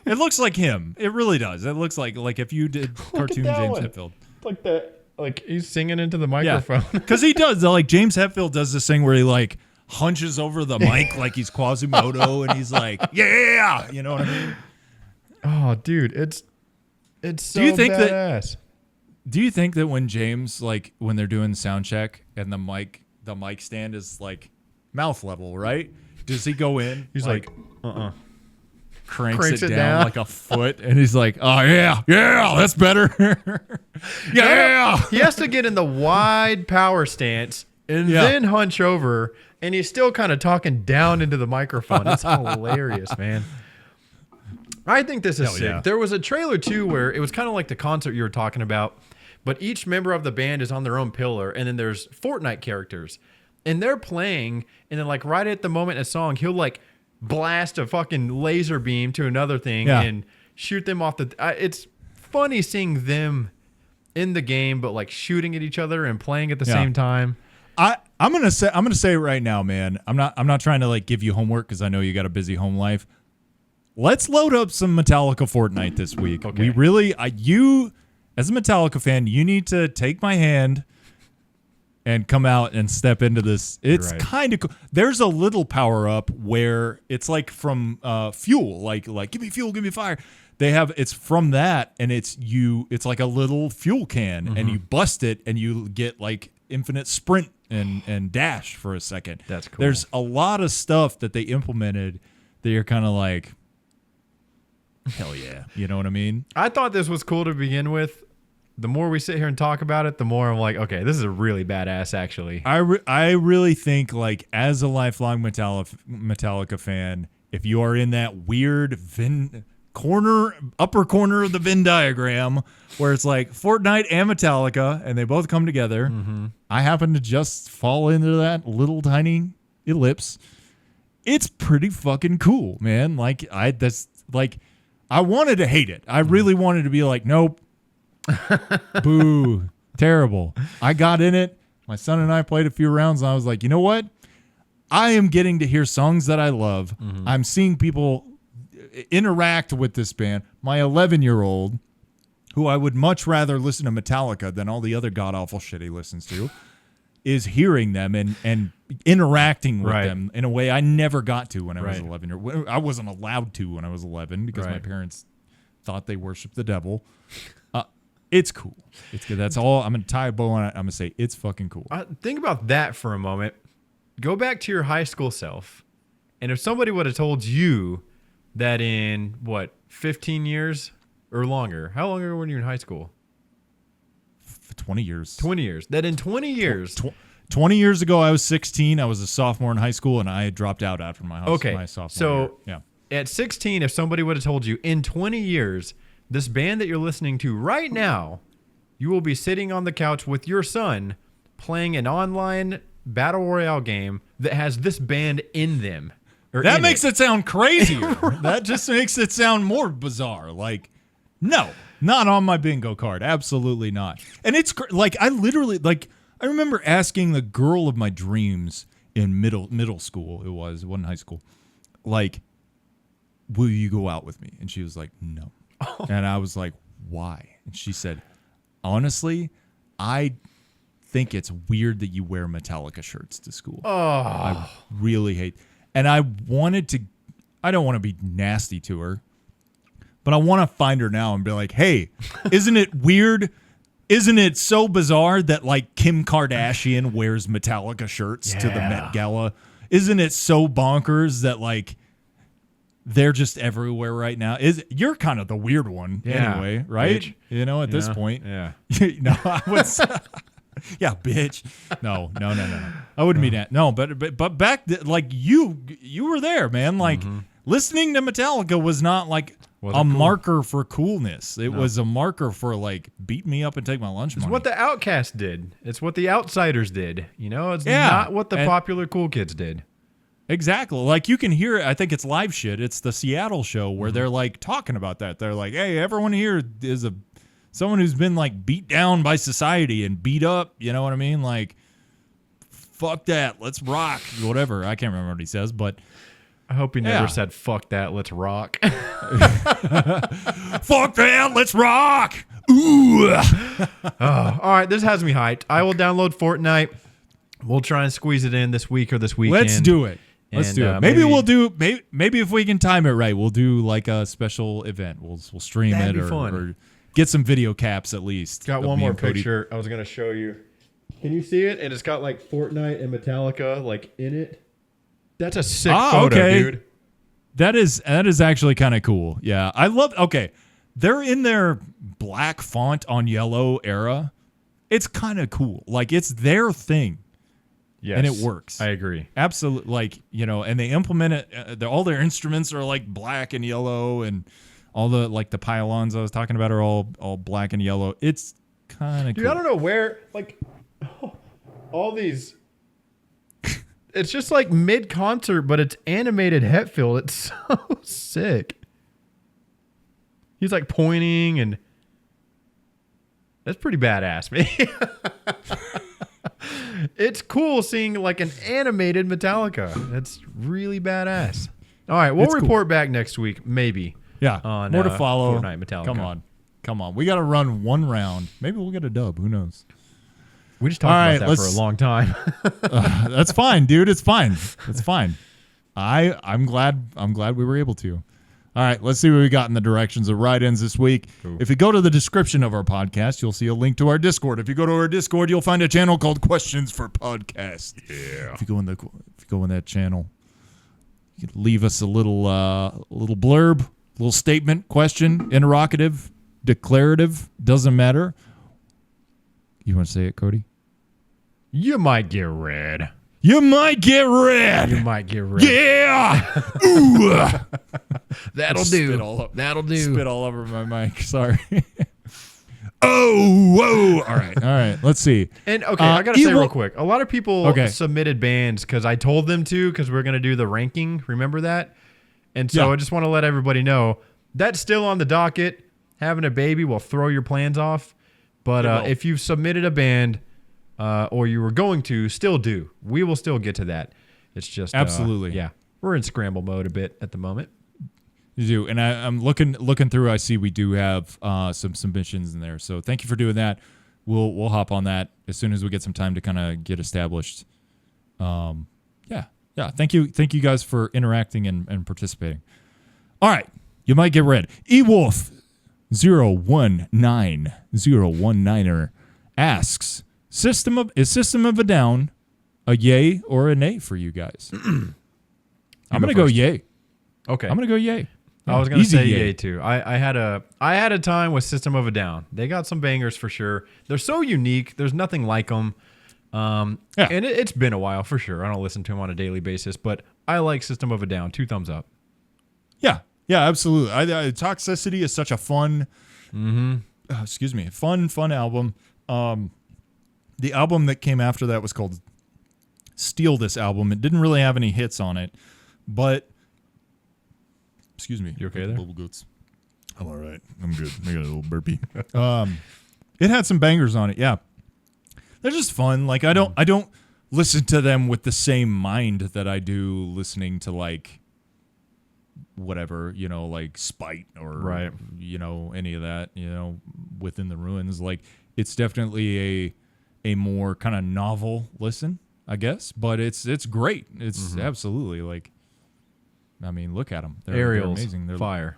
It looks like him. It really does. It looks like if you did cartoon James Hetfield. It's like that. Like, he's singing into the microphone. Because he does. Like, James Hetfield does this thing where he like hunches over the mic like he's Quasimodo, and he's like, "Yeah," you know what I mean? Oh, dude, it's so badass. Do you think that when James, like, when they're doing sound check and the mic stand is like mouth level, right? Does he go in? He's like cranks it down like a foot, and he's like, "Oh yeah, that's better." Yeah. He has to get in the wide power stance and then hunch over, and he's still kind of talking down into the microphone. It's hilarious, man. I think this is sick. Yeah. There was a trailer too where it was kind of like the concert you were talking about, but each member of the band is on their own pillar, and then there's Fortnite characters. and they're playing, and then like right at the moment in a song, he'll like blast a fucking laser beam to another thing and shoot them off the. It's funny seeing them in the game, but like shooting at each other and playing at the same time. I'm gonna say it right now, man. I'm not trying to like give you homework because I know you got a busy home life. Let's load up some Metallica Fortnite this week. Okay. We really, you as a Metallica fan, you need to take my hand and come out and step into this. It's kind of cool. There's a little power up where it's like from fuel, like give me fuel, give me fire. It's from that, and it's like a little fuel can, and you bust it, and you get like infinite sprint and dash for a second. That's cool. There's a lot of stuff that they implemented that you're kind of like, hell yeah, you know what I mean? I thought this was cool to begin with. The more we sit here and talk about it, the more I'm like, okay, this is a really badass, actually. I really think, like, as a lifelong Metallica fan, if you are in that weird upper corner of the Venn diagram where it's like Fortnite and Metallica and they both come together, I happen to just fall into that little tiny ellipse. It's pretty fucking cool, man. I wanted to hate it. I really wanted to be like, nope, boo, terrible. I got in it. My son and I played a few rounds, and I was like, you know what? I am getting to hear songs that I love. I'm seeing people interact with this band. My 11-year-old, who I would much rather listen to Metallica than all the other god-awful shit he listens to, is hearing them and interacting with them in a way I never got to when I was 11. I wasn't allowed to when I was 11 because my parents thought they worshiped the devil. It's cool. It's good. That's all. I'm going to tie a bow on it. I'm going to say it's fucking cool. Think about that for a moment. Go back to your high school self. And if somebody would have told you that in, 15 years or longer? How long ago were you in high school? 20 years. 20 years. That in 20 years. 20 years ago, I was 16. I was a sophomore in high school, and I had dropped out after my sophomore year. At 16, if somebody would have told you in 20 years, this band that you're listening to right now, you will be sitting on the couch with your son playing an online battle royale game that has this band in them. That makes it sound crazier. That just makes it sound more bizarre. Like, no, not on my bingo card. Absolutely not. And it's like, I remember asking the girl of my dreams in middle school. It wasn't high school. Like, will you go out with me? And she was like, no. And I was like, why? And she said, honestly, I think it's weird that you wear Metallica shirts to school. I really hate. And I don't want to be nasty to her, but I want to find her now and be like, hey, isn't it weird? Isn't it so bizarre that like Kim Kardashian wears Metallica shirts to the Met Gala? Isn't it so bonkers that like they're just everywhere right now? You're kind of the weird one anyway, right? Bitch. You know, at this point. Yeah. No, I would say, yeah, bitch. No. I wouldn't mean that. No, but back like you were there, man. Like listening to Metallica was not like marker for coolness. It was a marker for like beat me up and take my lunch money. It's what the Outcasts did. It's what the Outsiders did. You know, it's not what the popular cool kids did. Exactly. Like you can hear it. I think it's live shit. It's the Seattle show where they're like talking about that. They're like, hey, everyone here is someone who's been like beat down by society and beat up. You know what I mean? Like, fuck that. Let's rock. Whatever. I can't remember what he says, but I hope he never said, fuck that. Let's rock. Fuck that. Let's rock. Ooh. All right. This has me hyped. I will download Fortnite. We'll try and squeeze it in this week or this weekend. Let's do it. Maybe we'll do. Maybe if we can time it right, we'll do like a special event. We'll stream That'd it be fun. or get some video caps at least. Got one more picture I was gonna show you. Can you see it? And it's got like Fortnite and Metallica like in it. That's a sick photo, dude. That is actually kind of cool. Yeah, I love. Okay, they're in their black font on yellow era. It's kind of cool. Like it's their thing. Yes, and it works. I agree. Absolutely. Like, you know, and they implement it. All their instruments are like black and yellow, and all the like the pylons I was talking about are all black and yellow. It's kind of cool. Dude, I don't know where, like, all these It's just like mid-concert, but it's animated Hetfield. It's so sick. He's like pointing, and that's pretty badass, man. It's cool seeing like an animated Metallica. That's really badass. All right, we'll report back next week, maybe. Yeah, on more to follow. Fortnite Metallica. Come on. We got to run one round. Maybe we'll get a dub. Who knows? We just talked about that for a long time. That's fine, dude. It's fine. It's fine. I'm glad we were able to. All right, let's see what we got in the directions of write-ins this week. Cool. If you go to the description of our podcast, you'll see a link to our Discord. If you go to our Discord, you'll find a channel called Questions for Podcast. Yeah. If you go in that channel, you can leave us a little blurb, little statement, question, interrogative, declarative, doesn't matter. You want to say it, Cody? You might get read. You might get read. You might get read. Yeah. Ooh. That'll do. That'll do. Spit all over my mic. Sorry. Whoa. All right. Let's see. And okay, I gotta say real quick. A lot of people submitted bands because I told them to, because we're gonna do the ranking. Remember that? And so I just want to let everybody know that's still on the docket. Having a baby will throw your plans off. But if you've submitted a band, or you were going to, still do. We will still get to that. It's just absolutely. We're in scramble mode a bit at the moment. You do, and I'm looking through. I see we do have some submissions in there. So thank you for doing that. We'll hop on that as soon as we get some time to kind of get established. Thank you guys for interacting and participating. All right, you might get read. Ewolf 019019er asks, System of a Down a yay or a nay for you guys? I'm gonna go yay. Okay, I'm gonna go yay. I was gonna say yay too. I had a time with System of a Down. They got some bangers for sure. They're so unique. There's nothing like them. And it's been a while for sure. I don't listen to them on a daily basis, but I like System of a Down. 2 thumbs up. Yeah, absolutely. Toxicity is such a fun, fun album. The album that came after that was called Steal This Album. It didn't really have any hits on it, but excuse me. You okay there? Little goats. I'm all right. I'm good. I got a little burpee. It had some bangers on it. Yeah. They're just fun. Like I don't listen to them with the same mind that I do listening to like whatever, like Spite or any of that, Within the Ruins. Like it's definitely a more kind of novel listen, I guess, but it's great. It's absolutely like, I mean, look at them. They're amazing. They're fire.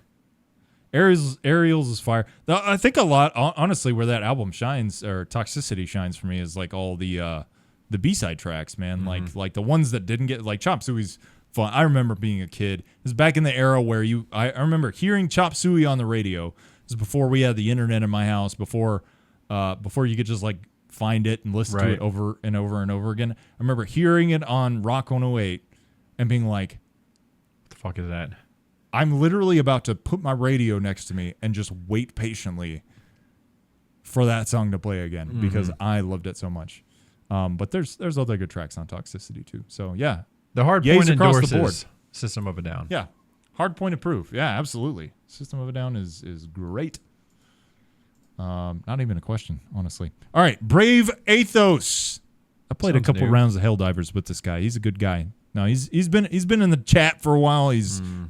Aerials is fire. I think a lot, honestly, where that album shines or Toxicity shines for me is like all the B-side tracks, man. Like the ones that didn't get, like Chop Suey's fun. I remember being a kid. It was back in the era where I remember hearing Chop Suey on the radio. This is before we had the internet in my house, before you could just like find it and listen to it over and over and over again. I remember hearing it on Rock 108 and being like, what the fuck is that? I'm literally about to put my radio next to me and just wait patiently for that song to play again because I loved it so much. But there's other good tracks on Toxicity too. So yeah, the Hardpoint endorses the board. System of a Down. Yeah, Hardpoint approved. Yeah, absolutely. System of a Down is great. Not even a question, honestly. All right, Brave Athos. I played a couple rounds of Helldivers with this guy. He's a good guy. No, he's been in the chat for a while. I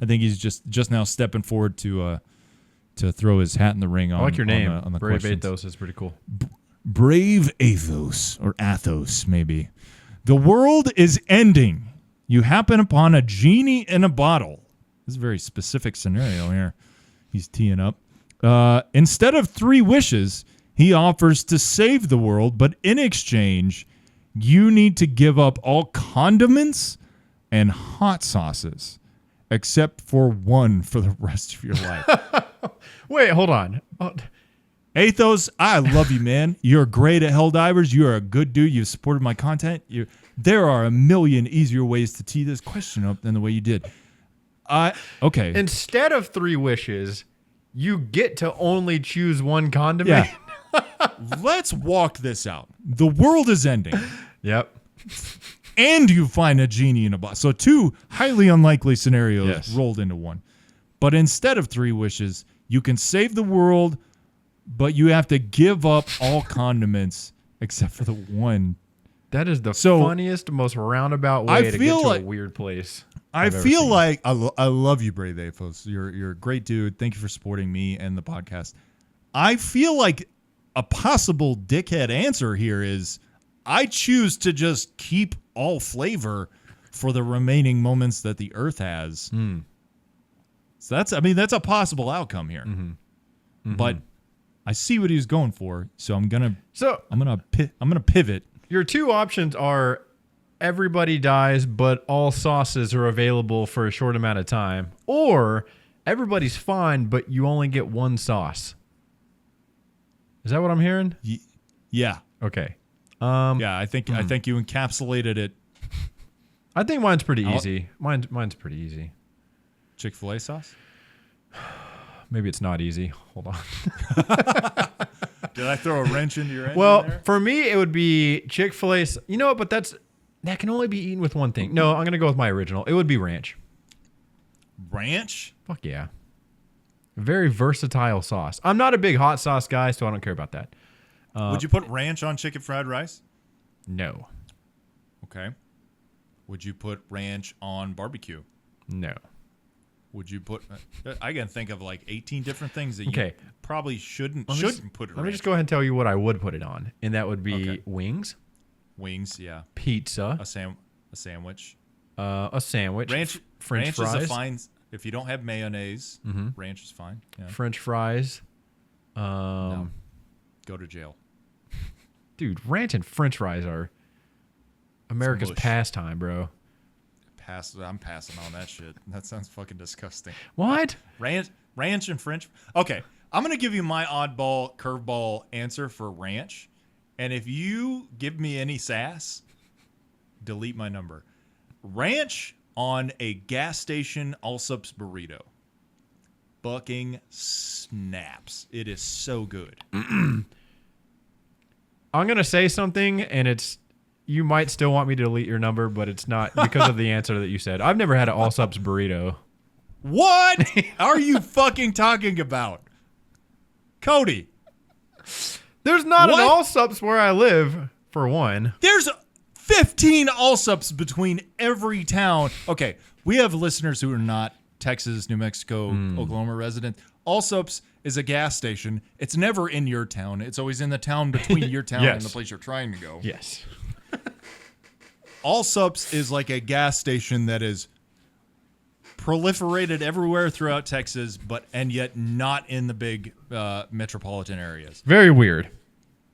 think he's just now stepping forward to throw his hat in the ring. I like your name. On the Brave questions. Athos is pretty cool. Brave Athos or Athos maybe. The world is ending. You happen upon a genie in a bottle. This is a very specific scenario here. He's teeing up. Instead of 3 wishes, he offers to save the world, but in exchange, you need to give up all condiments and hot sauces, except for one for the rest of your life. Wait, hold on. Athos, I love you, man. You're great at Helldivers. You're a good dude. You've supported my content. There are a million easier ways to tee this question up than the way you did. Okay. Instead of 3 wishes, you get to only choose one condiment. Yeah. Let's walk this out. The world is ending. Yep. and you find a genie in a bottle. So 2 highly unlikely scenarios rolled into one. But instead of 3 wishes, you can save the world, but you have to give up all condiments except for the one. That is the funniest, most roundabout way to get to a weird place. I feel like I love you, Brave Aphos. You're a great dude. Thank you for supporting me and the podcast. I feel like a possible dickhead answer here is I choose to just keep all flavor for the remaining moments that the Earth has. So that's a possible outcome here. But I see what he's going for, so I'm gonna pivot. Your 2 options are everybody dies, but all sauces are available for a short amount of time, or everybody's fine, but you only get 1 sauce. Is that what I'm hearing? Yeah. Okay. Yeah, I think you encapsulated it. I think mine's pretty easy. Mine's pretty easy. Chick-fil-A sauce? Maybe it's not easy. Hold on. Did I throw a wrench into your engine Well, there? for me, it would be Chick-fil-A. You know what? But that can only be eaten with one thing. No, I'm going to go with my original. It would be ranch. Ranch? Fuck yeah. Very versatile sauce. I'm not a big hot sauce guy, so I don't care about that. Would you put ranch on chicken fried rice? No. Okay. Would you put ranch on barbecue? No. Would you put? I can think of like 18 different things that you probably shouldn't put. Let me just go ahead and tell you what I would put it on, and that would be wings. Wings, yeah. Pizza. A sandwich. A sandwich. French ranch fries. Is a fine. If you don't have mayonnaise, ranch is fine. Yeah. French fries. No. Go to jail. Dude, ranch and French fries are America's pastime, bro. I'm passing on that shit. That sounds fucking disgusting. What? Ranch and French. Okay, I'm gonna give you my oddball curveball answer for ranch, and if you give me any sass, delete my number. Ranch on a gas station Allsup's burrito. Fucking snaps. It is so good. I'm gonna say something, and you might still want me to delete your number, but it's not because of the answer that you said. I've never had an Allsup's burrito. What are you fucking talking about? Cody. There's not an Allsup's where I live, for one. There's 15 Allsup's between every town. Okay, we have listeners who are not Texas, New Mexico, Oklahoma residents. Allsup's is a gas station. It's never in your town. It's always in the town between your town and the place you're trying to go. Yes. Allsup's is like a gas station that is proliferated everywhere throughout Texas, and yet not in the big metropolitan areas. Very weird.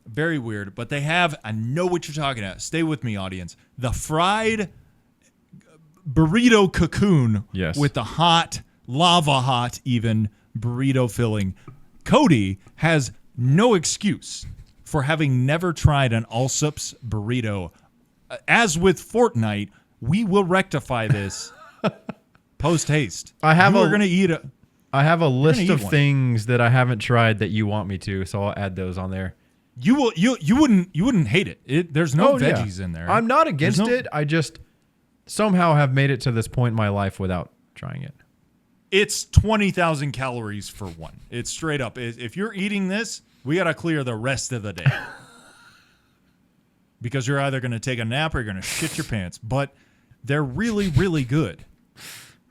Very weird. But they have, I know what you're talking about. Stay with me, audience. The fried burrito cocoon with the hot, lava hot even, burrito filling. Cody has no excuse for having never tried an Allsup's burrito. As with Fortnite, we will rectify this post haste. I have I have a list of things that I haven't tried that you want me to, so I'll add those on there. You wouldn't hate it. There's no veggies in there. I'm not against it. I just somehow have made it to this point in my life without trying it. It's 20,000 calories for one. It's straight up. If you're eating this, we got to clear the rest of the day. Because you're either going to take a nap or you're going to shit your pants. But they're really, really good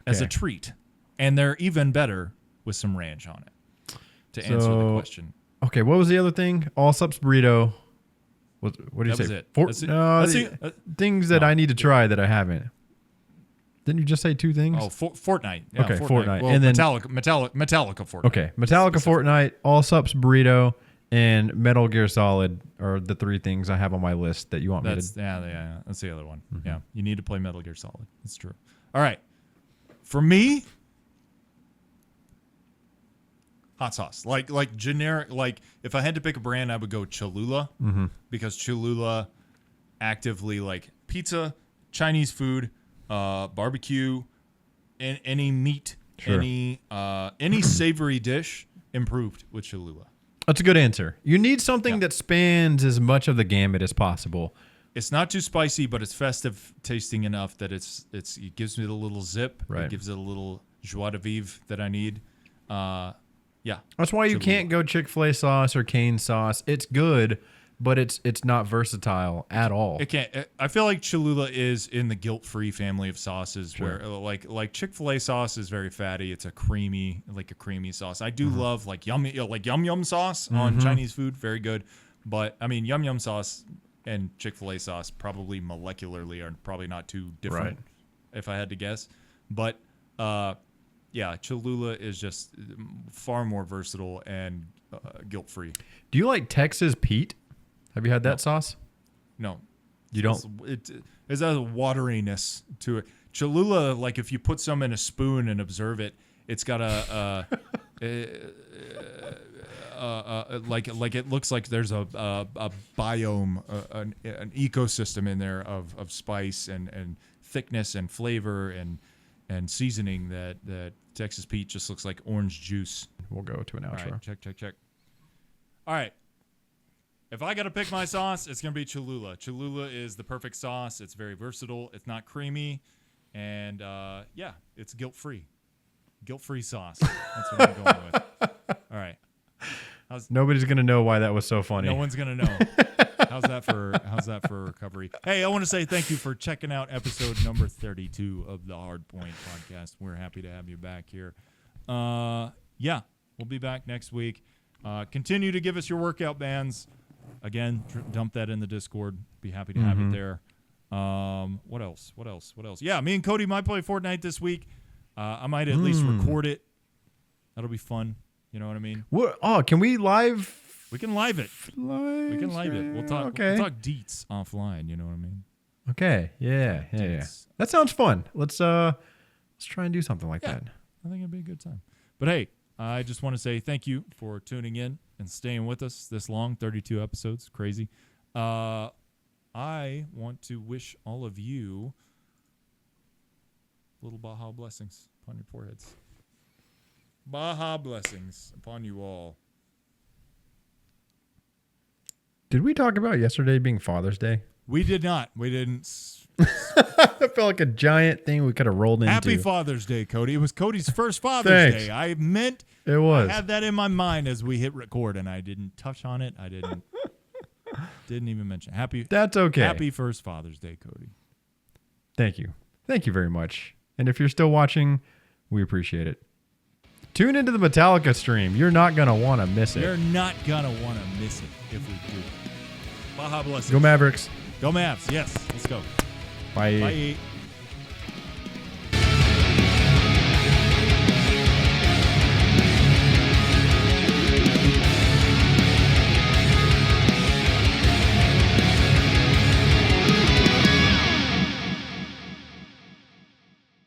as a treat. And they're even better with some ranch on it, to answer the question. Okay, what was the other thing? Allsup's burrito. What did you say? That was it. Things that I need to try that I haven't. Didn't you just say 2 things? Oh, Fortnite. Yeah, okay, Fortnite. Well, and then Metallica Fortnite. Okay, Metallica Fortnite, Allsup's burrito, and Metal Gear Solid are the 3 things I have on my list that you want me to. Yeah. That's the other one. Mm-hmm. Yeah, you need to play Metal Gear Solid. That's true. All right, for me, hot sauce. Like generic. Like if I had to pick a brand, I would go Cholula because Cholula actively like pizza, Chinese food, barbecue, and any meat, any savory dish improved with Cholula. That's a good answer. You need something that spans as much of the gamut as possible. It's not too spicy, but it's festive tasting enough that it gives me the little zip. Right. It gives it a little joie de vivre that I need. Yeah. That's why you Cholula. can't go Chick-fil-A sauce or Cane sauce. It's good, but it's not versatile at all. It can't. I feel like Cholula is in the guilt-free family of sauces, where like Chick-fil-A sauce is very fatty. It's a creamy sauce. I do love like yum sauce on Chinese food, very good. But I mean, yum sauce and Chick-fil-A sauce probably molecularly are probably not too different, if I had to guess. But yeah, Cholula is just far more versatile and guilt-free. Do you like Texas Pete? Have you had that sauce? No. You don't? It has a wateriness to it. Cholula, like if you put some in a spoon and observe it, it's got like it looks like there's a biome, an ecosystem in there of spice and thickness and flavor and seasoning that Texas Pete just looks like orange juice. We'll go to an outro. All right, check. All right. If I got to pick my sauce, it's going to be Cholula. Cholula is the perfect sauce. It's very versatile. It's not creamy. And, yeah, it's guilt-free. Guilt-free sauce. That's what I'm going with. All right. Nobody's going to know why that was so funny. No one's going to know. How's that for recovery? Hey, I want to say thank you for checking out episode number 32 of the Hardpoint podcast. We're happy to have you back here. Yeah, we'll be back next week. Continue to give us your workout bands. Again, dump that in the Discord. Be happy to have it there. What else? Yeah, me and Cody might play Fortnite this week. I might at least record it. That'll be fun. You know what I mean? What? Oh, can we live? We can live it. We can live it. We'll talk. Okay. We'll talk deets offline. You know what I mean? Okay. Yeah. That sounds fun. Let's try and do something like that. I think it'd be a good time. But hey, I just want to say thank you for tuning in and staying with us this long, 32 episodes. Crazy. I want to wish all of you little Baja blessings upon your foreheads. Baja blessings upon you all. Did we talk about yesterday being Father's Day? We did not. We didn't. That felt like a giant thing we could have rolled into. Happy Father's Day, Cody. It was Cody's first Father's Thanks. Day. I meant It was. I had that in my mind as we hit record, and I didn't touch on it. I didn't even mention it. Happy. That's okay. Happy first Father's Day, Cody. Thank you. Thank you very much. And if you're still watching, we appreciate it. Tune into the Metallica stream. You're not going to want to miss it. You're not going to want to miss it if we do. Baja blessings. Go Mavericks. Go Mavs. Yes. Let's go. Bye. Bye.